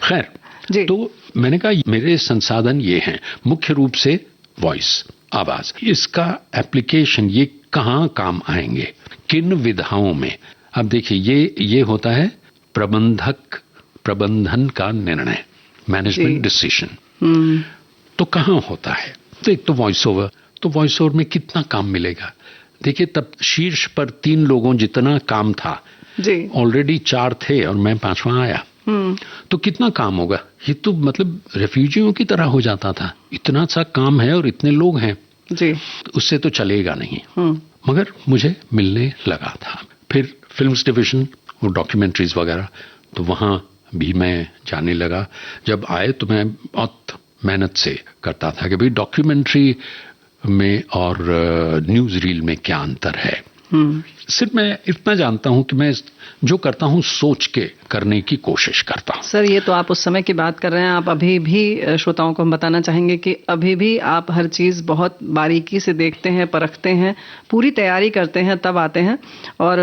S4: खैर
S3: जी।
S4: तो मैंने कहा मेरे संसाधन ये हैं, मुख्य रूप से वॉइस, आवाज, इसका एप्लीकेशन ये कहाँ काम आएंगे, किन विधाओं में। अब देखिए ये होता है प्रबंधन का निर्णय, मैनेजमेंट डिसीजन। तो कहाँ होता है, तो एक तो वॉइस ओवर, तो वॉइस ओवर में कितना काम मिलेगा। देखिए तब शीर्ष पर 3 लोगों जितना काम था
S3: जी,
S4: ऑलरेडी 4 थे और मैं 5वां आया, तो कितना काम होगा। ये तो मतलब रेफ्यूजियों की तरह हो जाता था, इतना सा काम है और इतने लोग हैं
S3: जी,
S4: उससे तो चलेगा नहीं। मगर मुझे मिलने लगा था। फिर फिल्म्स डिवीजन, वो डॉक्यूमेंट्रीज वगैरह, तो वहाँ भी मैं जाने लगा। जब आए तो मैं बहुत मेहनत से करता था कि भाई डॉक्यूमेंट्री में और न्यूज रील में क्या अंतर है। सिर्फ मैं इतना जानता हूं कि मैं जो करता हूं सोच के करने की कोशिश करता हूं।
S3: सर ये तो आप उस समय की बात कर रहे हैं। आप अभी भी श्रोताओं को हम बताना चाहेंगे कि अभी भी आप हर चीज बहुत बारीकी से देखते हैं, परखते हैं, पूरी तैयारी करते हैं, तब आते हैं। और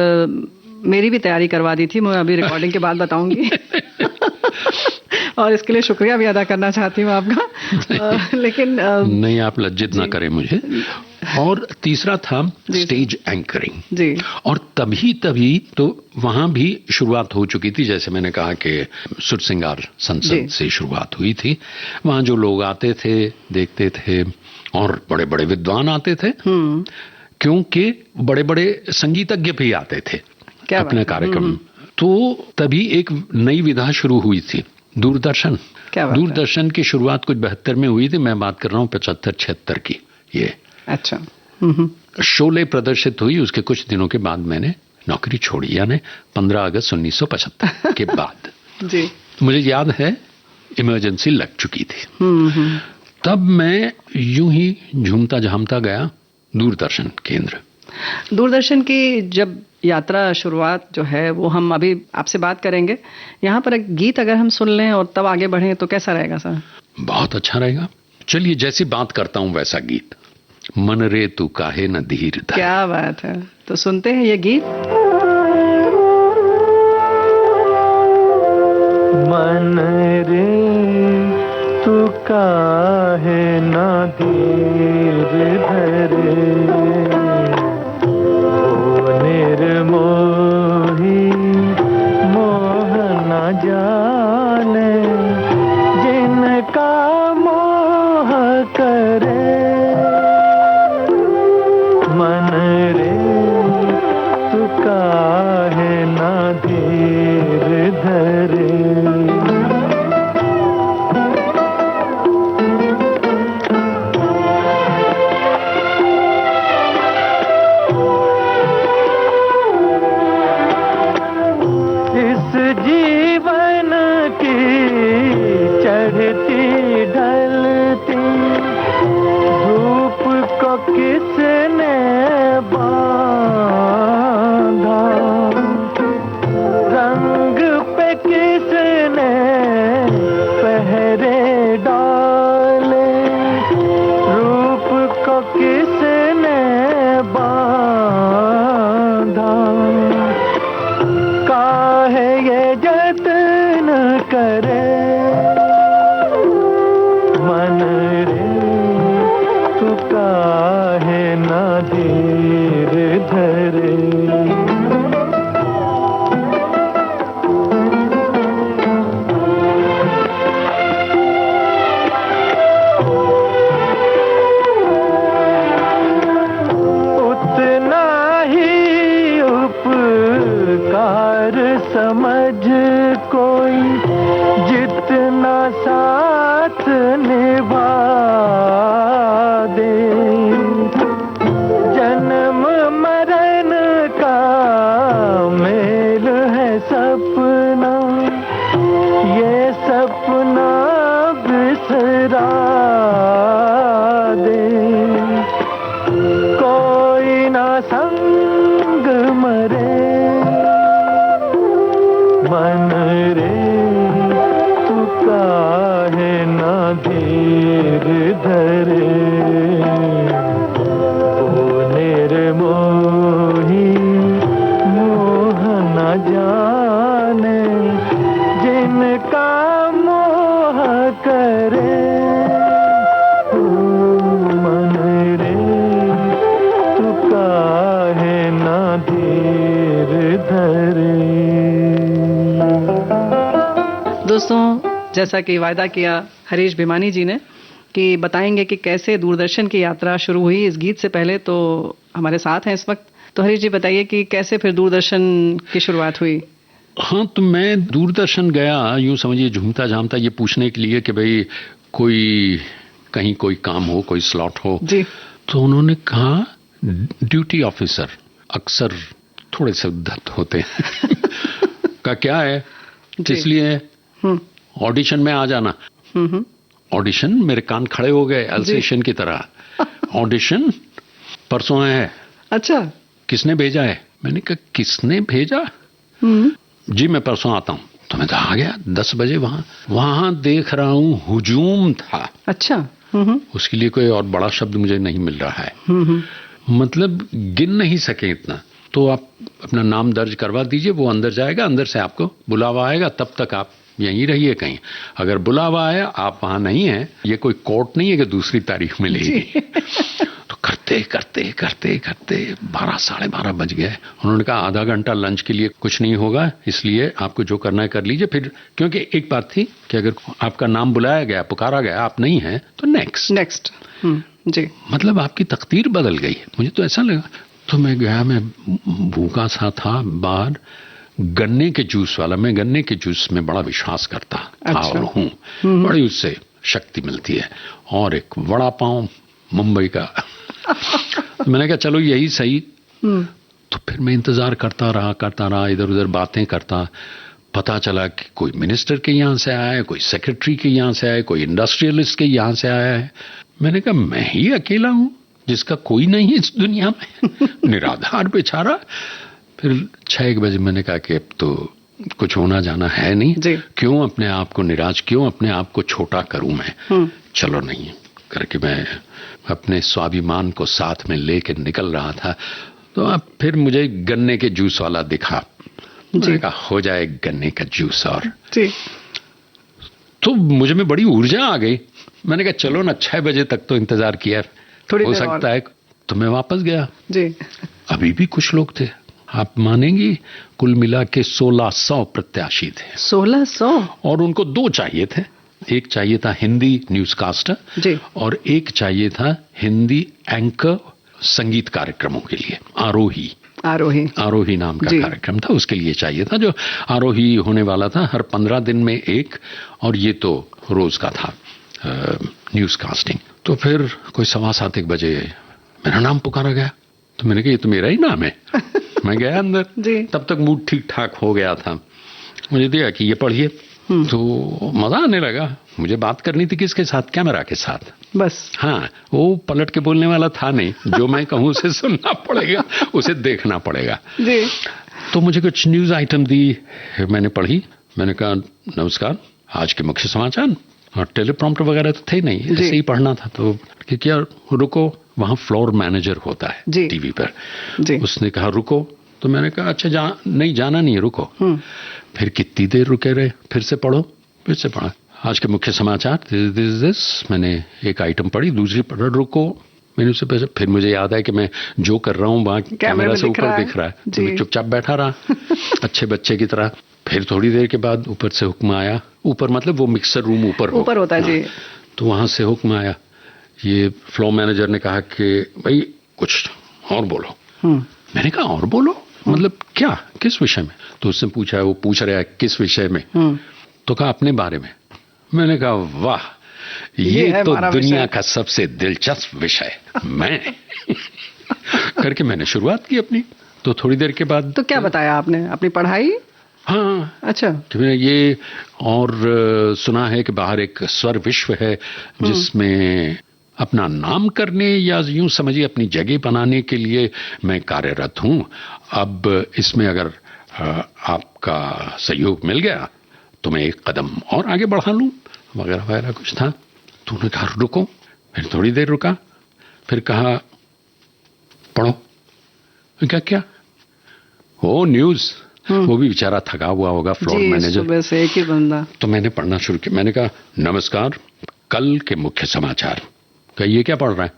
S3: मेरी भी तैयारी करवा दी थी, मैं अभी रिकॉर्डिंग के बाद बताऊंगी। और इसके लिए शुक्रिया भी अदा करना चाहती हूँ आपका। लेकिन
S4: नहीं, आप लज्जित ना करें मुझे। और तीसरा था
S3: जी।
S4: Stage anchoring.
S3: जी।
S4: और तभी तो वहां भी शुरुआत हो चुकी थी, जैसे मैंने कहा कि सुर सिंगार संसद
S3: जी।
S4: से शुरुआत हुई थी। वहां जो लोग आते थे, देखते थे, और बड़े बड़े विद्वान आते थे, क्योंकि बड़े बड़े संगीतज्ञ भी आते थे
S3: क्या
S4: अपने
S3: बात है।
S4: कार्यक्रम। तो तभी एक नई विधा शुरू हुई थी, दूरदर्शन।
S3: क्या बात है।
S4: दूरदर्शन की शुरुआत कुछ 72 में हुई थी, मैं बात कर रहा हूँ 75-76 की। ये
S3: अच्छा।
S4: शोले प्रदर्शित हुई, उसके कुछ दिनों के बाद मैंने नौकरी छोड़ी, यानी 15 अगस्त 1975 के बाद।
S3: जी।
S4: मुझे याद है इमरजेंसी लग चुकी थी। तब मैं यूं ही झूमता झामता गया दूरदर्शन केंद्र।
S3: दूरदर्शन की जब यात्रा शुरुआत जो है वो हम अभी आपसे बात करेंगे। यहाँ पर एक गीत अगर हम सुन लें और तब आगे बढ़ें तो कैसा रहेगा सर?
S4: बहुत अच्छा रहेगा। चलिए, जैसी बात करता हूं वैसा गीत। मन रे तू काहे न धीर धर।
S3: क्या बात है, तो सुनते हैं ये गीत।
S1: मन रे तू काहे न धीर धरे, ओ निर्मोही मोह न जाने, जिनका मोह करे। मन रे तू काहे न धीर धरे। इस जीवन की चढ़ती ढलती धूप को किसने बांधा, रंग पे किसने पहरे डाले, रूप को किसने बांधा। काहे ये जतन करे, मन रे तू काहे न धीर धरे। उतना ही उपकार समझ कोई, जितना साथ निभा दे। जन्म मरण का मेल है सपना, ये सपना बिसरा दे। कोई ना संग मरे, मन रे तू काहे न धीर धरे। ओ निर्मोही मोह न जाने, जिनका मोह करे। मन रे तू काहे न धीर धरे।
S3: दोस्तों, जैसा कि वायदा किया हरीश भिमानी जी ने कि बताएंगे कि कैसे दूरदर्शन की यात्रा शुरू हुई। इस गीत से पहले तो हमारे साथ हैं इस वक्त। तो हरीश जी बताइए कि कैसे फिर दूरदर्शन की शुरुआत हुई?
S4: हाँ, तो मैं दूरदर्शन गया, यूं समझिए झूमता झामता, ये पूछने के लिए कि भाई कोई कहीं कोई काम हो, कोई स्लॉट हो
S3: जी।
S4: तो उन्होंने कहा ड्यूटी ऑफिसर, अक्सर थोड़े से उद्धत होते हैं का क्या है, इसलिए ऑडिशन में आ जाना। ऑडिशन, मेरे कान खड़े हो गए अल्सेशन की तरह। ऑडिशन परसों है।
S3: अच्छा।
S4: किसने भेजा है? मैंने कहा किसने भेजा? जी मैं परसों आता हूँ। तो मैं तो आ गया 10 बजे। वहां देख रहा हूँ हुजूम था।
S3: अच्छा।
S4: उसके लिए कोई और बड़ा शब्द मुझे नहीं मिल रहा है। मतलब गिन नहीं सके इतना। तो आप अपना नाम दर्ज करवा दीजिए, वो अंदर जाएगा, अंदर से आपको बुलावा आएगा, तब तक आप यहीं रहिए कहीं। अगर बुलावा आया, आप वहां नहीं हैं, ये कोई कोर्ट नहीं है कि दूसरी तारीख मिलेगी। तो करते करते करते करते 12 साढ़े 12 बज गए। उन्होंने कहा आधा घंटा लंच के लिए कुछ नहीं होगा, इसलिए आपको जो करना है कर लीजिए। फिर क्योंकि एक बात थी कि अगर आपका नाम बुलाया गया, पुकारा गया, आप नहीं हैं तो नेक्स्ट।
S3: जी।
S4: मतलब आपकी तकदीर बदल गई। मुझे तो ऐसा लगा। तो मैं गया, मैं भूखा सा था बाहर। गन्ने के जूस वाला, मैं गन्ने के जूस में बड़ा विश्वास करता था और हूँ, बड़ी उससे शक्ति मिलती है। और एक वड़ा पाव मुंबई का। तो मैंने कहा चलो यही सही। तो फिर मैं इंतजार करता रहा, इधर उधर बातें करता। पता चला कि कोई मिनिस्टर के यहाँ से आया है, कोई सेक्रेटरी के यहाँ से आया है, कोई इंडस्ट्रियलिस्ट के यहाँ से आया है। मैंने कहा मैं ही अकेला हूं जिसका कोई नहीं है इस दुनिया में, निराधार बेचारा। फिर 6 बजे मैंने कहा कि अब तो कुछ होना जाना है नहीं, क्यों अपने आप को निराश, क्यों अपने आप को छोटा करूं मैं। चलो नहीं करके मैं अपने स्वाभिमान को साथ में लेकर निकल रहा था। तो अब फिर मुझे गन्ने के जूस वाला दिखा। मैंने कहा हो जाए गन्ने का जूस। और तो मुझे में बड़ी ऊर्जा आ गई। मैंने कहा चलो ना 6 बजे तक तो इंतजार किया, हो सकता है। तो मैं वापस गया जी। अभी भी कुछ लोग थे, आप मानेंगी, कुल मिला के 1600 प्रत्याशी थे।
S3: 1600? और
S4: उनको 2 चाहिए थे। एक चाहिए था हिंदी न्यूज कास्टर और एक चाहिए था हिंदी एंकर संगीत कार्यक्रमों के लिए, आरोही नाम का कार्यक्रम था, उसके लिए चाहिए था, जो आरोही होने वाला था हर 15 दिन में एक, और ये तो रोज का था न्यूज कास्टिंग। तो फिर कोई 7:15 बजे मेरा नाम पुकारा गया। तो मैंने कहा ये तो मेरा ही नाम है। मैं गया अंदर, तब तक मूड ठीक ठाक हो गया था। मुझे दिया कि ये पढ़िए, तो मजा आने लगा। मुझे बात करनी थी किसके साथ, कैमरा के साथ
S3: बस।
S4: हाँ, वो पलट के बोलने वाला था नहीं, जो मैं कहूँ उसे सुनना पड़ेगा, उसे देखना पड़ेगा जी। तो मुझे कुछ न्यूज आइटम दी, मैंने पढ़ी। मैंने कहा नमस्कार, आज के मुख्य समाचार, और टेलीप्रॉम्प्टर वगैरह तो थे नहीं, ऐसे ही पढ़ना था। तो क्या रुको, वहाँ फ्लोर मैनेजर होता है टीवी पर। उसने कहा रुको, तो मैंने कहा अच्छा नहीं जाना नहीं है, रुको। फिर कितनी देर रुके रहे, फिर से पढ़ो, फिर से पढ़ा। आज के मुख्य समाचार दिस, मैंने एक आइटम पढ़ी, दूसरी पढ़, रुको, मैंने उससे पैसे। फिर मुझे याद है कि मैं जो कर रहा हूँ वहाँ कैमरा से ऊपर दिख रहा है, तो मैं चुपचाप बैठा रहा अच्छे बच्चे की तरह। फिर थोड़ी देर के बाद ऊपर से हुक्म आया, ऊपर मतलब वो मिक्सर रूम ऊपर होता है जी। तो वहां से हुक्म आया, ये फ्लोर मैनेजर ने कहा कि भाई कुछ और बोलो। मैंने कहा और बोलो मतलब क्या, किस विषय में? तो उसने पूछा, वो पूछ रहा है किस विषय में? तो कहा अपने बारे में। मैंने कहा वाह, ये तो दुनिया का सबसे दिलचस्प विषय, मैं करके मैंने शुरुआत की अपनी। तो थोड़ी देर के बाद
S3: तो क्या बताया आपने, अपनी पढ़ाई?
S4: हाँ
S3: अच्छा।
S4: ये और सुना है कि बाहर एक स्वर विश्व है जिसमें अपना नाम करने या यूं समझिए अपनी जगह बनाने के लिए मैं कार्यरत हूं। अब इसमें अगर आपका सहयोग मिल गया तो मैं एक कदम और आगे बढ़ा लूं, वगैरह वगैरह कुछ था। तो उन्होंने कहा रुको, फिर थोड़ी देर रुका, फिर कहा पढ़ो। क्या? ओ न्यूज। वो भी बेचारा थका हुआ होगा, फ्लोर मैनेजर,
S3: सुबह से एक ही बंदा।
S4: तो मैंने पढ़ना शुरू किया। मैंने कहा नमस्कार, कल के मुख्य समाचार। कहा ये क्या पढ़ रहा है?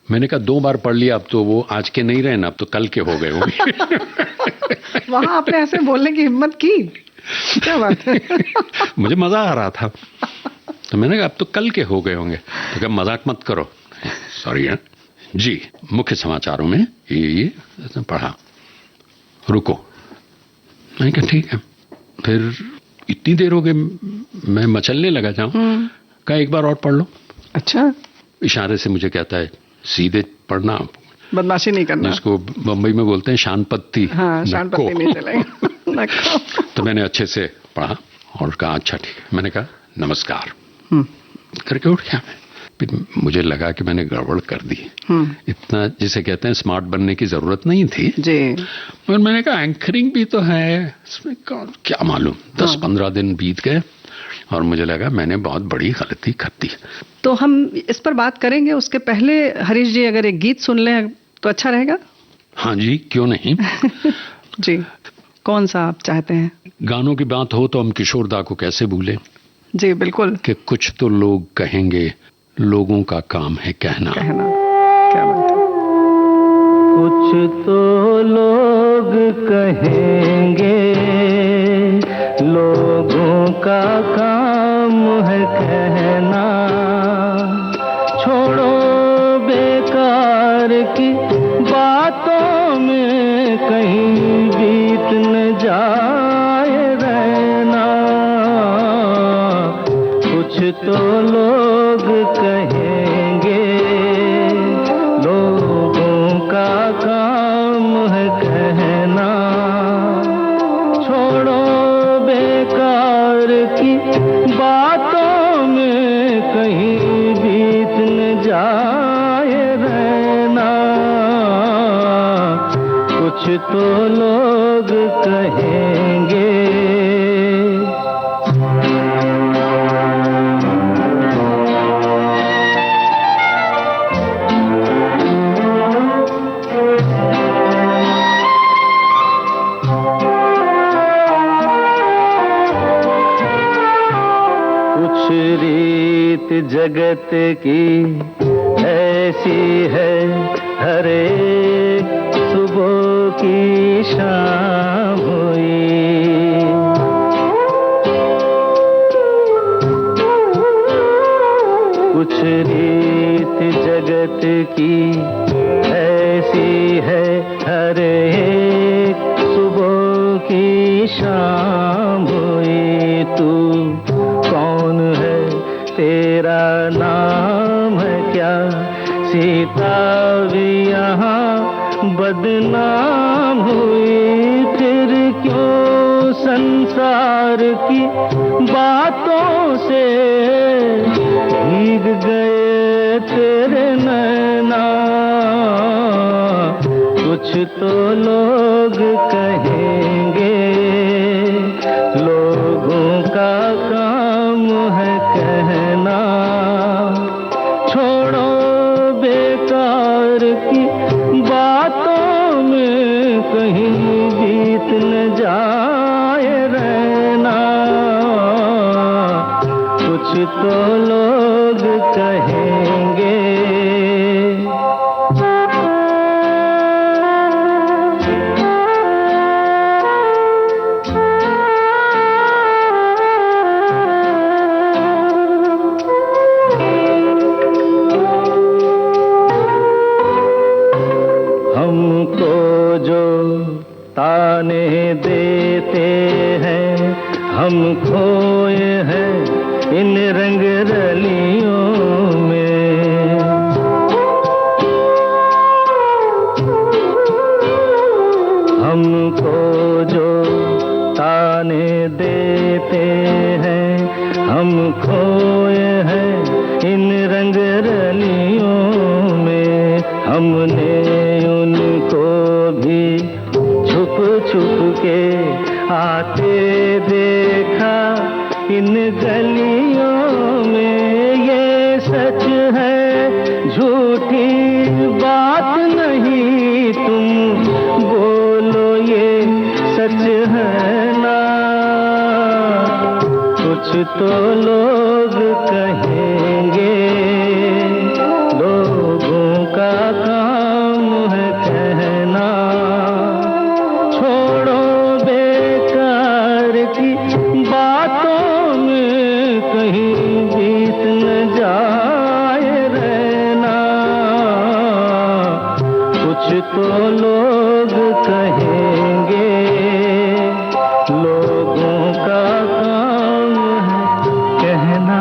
S4: मैंने कहा 2 बार पढ़ लिया, अब तो वो आज के नहीं रहे ना, अब तो कल के हो गए होंगे।
S3: वहां आपने ऐसे बोलने की हिम्मत की, क्या बात है?
S4: मुझे मजा आ रहा था, तो मैंने कहा अब तो कल के हो गए होंगे। तो कहा मजाक मत करो, सॉरी है जी, मुख्य समाचारों में ये पढ़ा, रुको। मैंने कहा ठीक है। फिर इतनी देर हो गई, मैं मचलने लगा जाऊं। कहा एक बार और पढ़ लो। अच्छा। इशारे से मुझे कहता है सीधे पढ़ना,
S3: बदमाशी नहीं करना,
S4: जिसको बम्बई में बोलते हैं शानपत्ती।
S3: हाँ, शानपत्ती नहीं चलेगा।
S4: तो मैंने अच्छे से पढ़ा और कहा अच्छा ठीक है। मैंने कहा नमस्कार करके उठ गया। फिर मुझे लगा कि मैंने गड़बड़ कर दी। इतना जिसे कहते हैं स्मार्ट बनने की जरूरत नहीं थी
S3: जी।
S4: मगर मैंने कहा एंकरिंग भी तो है, इसमें क्या मालूम। 10-15 दिन बीत गए और मुझे लगा मैंने बहुत बड़ी गलती कर दी।
S3: तो हम इस पर बात करेंगे, उसके पहले हरीश जी अगर एक गीत सुन लें तो अच्छा रहेगा।
S4: हाँ जी, क्यों नहीं।
S3: जी, कौन सा आप चाहते हैं?
S4: गानों की बात हो तो हम किशोर दा को कैसे भूलें।
S3: जी बिल्कुल।
S4: कि कुछ तो लोग कहेंगे, लोगों का काम है कहना।
S3: क्या बात है।
S1: कुछ तो लोग कहेंगे, लोगों का काम है कहना। छोड़ो बेकार की बातों में कहीं बीत न जाए रहना। कुछ तो लोग कहेंगे, लोगों का काम है कहना। छोड़ो बेकार की बातों में कहीं बीत न जाए रहना। कुछ तो लोग कहेंगे। कुछ रीत जगत की ऐसी है, हर एक सुबह की शाम हुई। कुछ रीत जगत की ऐसी है, हर एक सुबह की शाम हुई। तू कौन है, तेरा नाम है क्या? सीता भी यहाँ बदनाम हुई। फिर क्यों संसार की बातों से भीग गए तेरे नैना। कुछ तो लोग कहेंगे, लोगों का काम है कहना। छोड़ो बेकार की बातों में कहीं बीत न जाए रहना। कुछ तो लोग कहेंगे। हमको जो ताने देते हैं, हम खोए हैं इन रंग रलियों में। हमको जो ताने देते हैं, हम खोए हैं इन रंग रलियों में। हमने उनको भी छुप छुप के आते देखा इन गलियों में। ये सच है, झूठी बात नहीं, तुम बोलो ये सच है ना। कुछ तो लोग कहेंगे, लोगों का काम है कहना। छोड़ो बेकार की बातों में कहीं बीत न जाए रहना। कुछ तो लोग कहेंगे, लोगों का काम है कहना।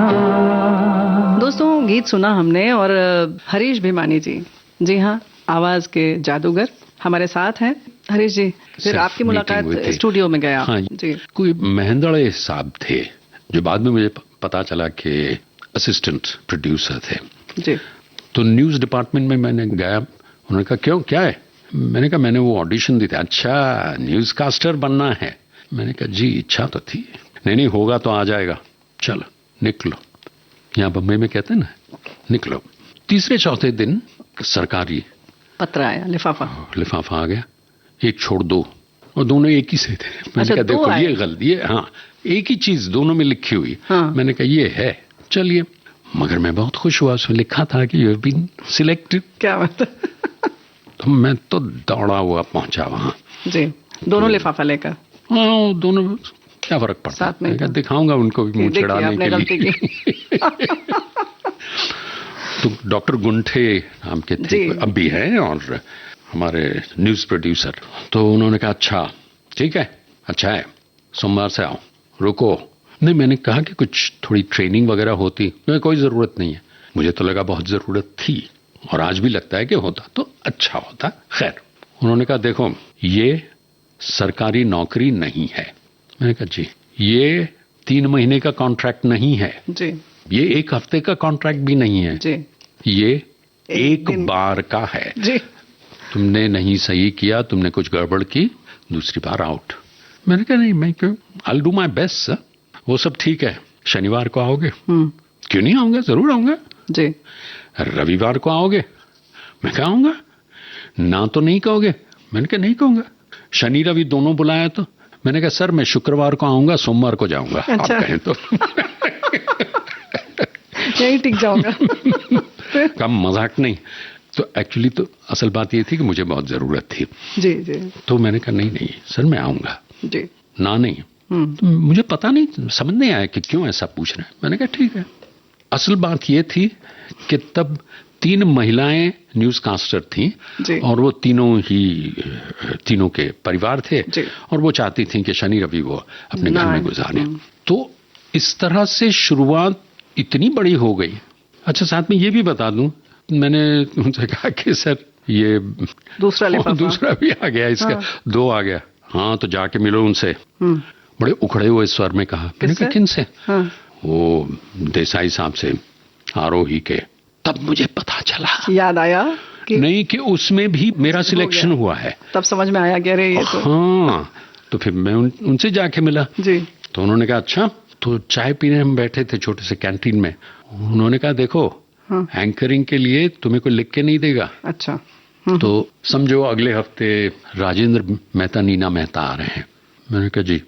S3: दोस्तों, गीत सुना हमने और हरीश भिमानी जी हाँ, आवाज के जादूगर हमारे साथ हैं। हरीश जी, फिर आपकी मुलाकात स्टूडियो में गया।
S4: हाँ जी। कोई महेंद्र साहब थे जो बाद में मुझे पता चला कि असिस्टेंट प्रोड्यूसर थे
S3: जी।
S4: तो न्यूज डिपार्टमेंट में मैंने गया। उन्होंने कहा क्यों, क्या है? मैंने कहा मैंने वो ऑडिशन दी थी। अच्छा, न्यूज कास्टर बनना है? मैंने कहा जी इच्छा तो थी। नहीं होगा तो आ जाएगा, चलो निकलो। यहाँ बम्बई में कहते हैं ना, निकलो। तीसरे चौथे दिन सरकारी
S3: पत्र आया,
S4: लिफाफा आ गया, एक छोड़ दो, और दोनों एक ही से थे। मैंने कहा देखो ये गलती है, हाँ एक ही चीज दोनों में लिखी हुई।
S3: हाँ।
S4: मैंने कहा ये है, चलिए। मगर मैं बहुत खुश हुआ, उसमें लिखा था कि यू हैव बीन सिलेक्टेड।
S3: क्या बात है।
S4: तो मैं तो दौड़ा हुआ पहुंचा वहां।
S3: जी, दोनों लिफाफा लेकर।
S4: हाँ, दोनों क्या फर्क पड़ता
S3: साथ में
S4: है, दिखाऊंगा उनको भी मुंह चढ़ाने के लिए। तो डॉक्टर गुंठे नाम के थे, अब भी हैं, और हमारे न्यूज प्रोड्यूसर। तो उन्होंने कहा अच्छा ठीक है, अच्छा है, सोमवार से आओ। रुको, नहीं, मैंने कहा कि कुछ थोड़ी ट्रेनिंग वगैरह होती। कोई जरूरत नहीं है। मुझे तो लगा बहुत जरूरत थी, और आज भी लगता है कि होता तो अच्छा होता। खैर, उन्होंने कहा देखो, ये सरकारी नौकरी नहीं है। मैंने कहा जी, ये 3 महीने का कॉन्ट्रैक्ट नहीं है
S3: जी,
S4: ये 1 हफ्ते का कॉन्ट्रैक्ट भी नहीं है
S3: जी,
S4: ये एक बार का है
S3: जी।
S4: तुमने नहीं सही किया, तुमने कुछ गड़बड़ की, दूसरी बार आउट। मैंने कहा नहीं, मैं क्यों, I do my best sir. वो सब ठीक है, शनिवार को आओगे? क्यों नहीं आऊंगा, जरूर आऊंगा
S3: जी।
S4: रविवार को आओगे? मैं कहा आऊंगा। ना तो नहीं कहोगे? मैंने कहा नहीं कहूंगा। शनि रवि दोनों बुलाया तो? मैंने कहा सर मैं शुक्रवार को आऊंगा, सोमवार को जाऊंगा।
S3: अच्छा।
S4: आप कहें तो।
S3: यही टिक जाऊंगा।
S4: कम मजाक नहीं। तो एक्चुअली तो असल बात ये थी कि मुझे बहुत जरूरत थी।
S3: जी जी
S4: तो मैंने कहा नहीं नहीं सर मैं आऊंगा।
S3: जी।
S4: ना नहीं। तो मुझे पता नहीं, समझ नहीं आया कि क्यों ऐसा पूछ रहे हैं। मैंने कहा ठीक है। असल बात ये थी कि तब 3 महिलाएं न्यूज कास्टर थीं और वो तीनों के परिवार थे और वो चाहती थीं कि शनि रवि वो अपने घर में गुजारें। तो इस तरह से शुरुआत इतनी बड़ी हो गई। अच्छा, साथ में ये भी बता दूं, मैंने उनसे कहा कि सर ये दूसरा भी आ गया, इसका 2 आ गया। हाँ तो जाके मिलो उनसे। बड़े उखड़े हुए स्वर में कहा। मैंने कहा किन से? वो देसाई साहब से, आरोही के। तब मुझे पता चला,
S3: याद आया कि नहीं
S4: कि उसमें भी मेरा सिलेक्शन हुआ है।
S3: तब समझ में आया कह रहे ये तो।
S4: हाँ, तो फिर मैं उनसे जाके मिला जी। तो उन्होंने कहा अच्छा। तो चाय पीने हम बैठे थे छोटे से कैंटीन में। उन्होंने कहा देखो एंकरिंग के लिए तुम्हें कोई लिख के नहीं देगा।
S3: अच्छा।
S4: तो समझो अगले हफ्ते राजेंद्र मेहता, नीना मेहता आ रहे हैं। मैंने कहा जी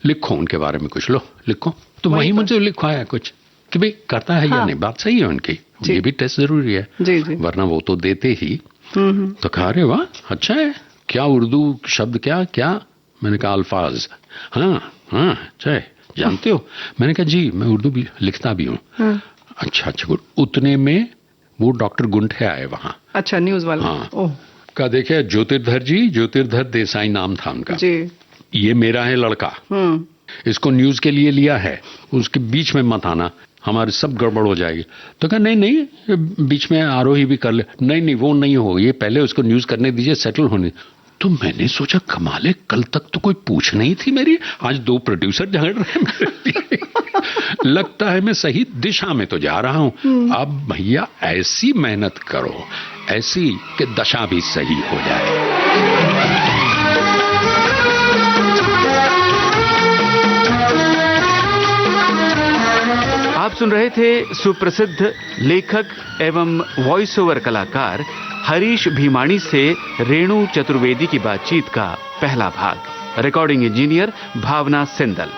S4: लिखो उनके बारे में कुछ, लो लिखो। तो वही मुझे लिखवाया कुछ कि भाई करता है या नहीं। बात सही है उनकी, ये भी टेस्ट जरूरी है जी जी। वरना वो तो देते ही। तो कहा अरे वाह अच्छा है, क्या उर्दू शब्द क्या? मैंने कहा अल्फाज। हाँ अच्छा है, जानते हो? मैंने कहा जी मैं उर्दू भी लिखता भी हूँ। अच्छा गुड। उतने में वो डॉक्टर गुंठे आए वहां।
S3: अच्छा, न्यूज वाला।
S4: हाँ का देखे ज्योतिर्धर जी, ज्योतिर्धर देसाई नाम था उनका जी। ये मेरा है लड़का, इसको न्यूज के लिए लिया है, उसके बीच में मत आना, हमारे सब गड़बड़ हो जाएगी। तो कहा नहीं बीच में आरोही भी कर ले। नहीं वो नहीं हो, ये पहले उसको न्यूज करने दीजिए, सेटल होने। तो मैंने सोचा कमाल, कल तक तो कोई पूछ नहीं थी मेरी, आज 2 प्रोड्यूसर झगड़ रहे हैं मेरे लिए। लगता है मैं सही दिशा में तो जा रहा हूं। अब भैया ऐसी मेहनत करो, ऐसी कि दशा भी सही हो जाए।
S2: आप सुन रहे थे सुप्रसिद्ध लेखक एवं वॉइस ओवर कलाकार हरीश भीमाणी से रेणु चतुर्वेदी की बातचीत का पहला भाग। रिकॉर्डिंग इंजीनियर भावना सिंदल,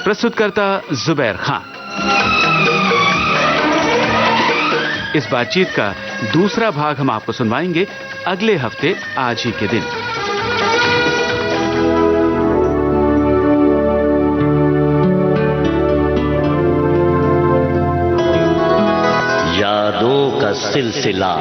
S2: प्रस्तुतकर्ता जुबैर खान। इस बातचीत का दूसरा भाग हम आपको सुनवाएंगे अगले हफ्ते आज ही के दिन।
S7: यादों का सिलसिला।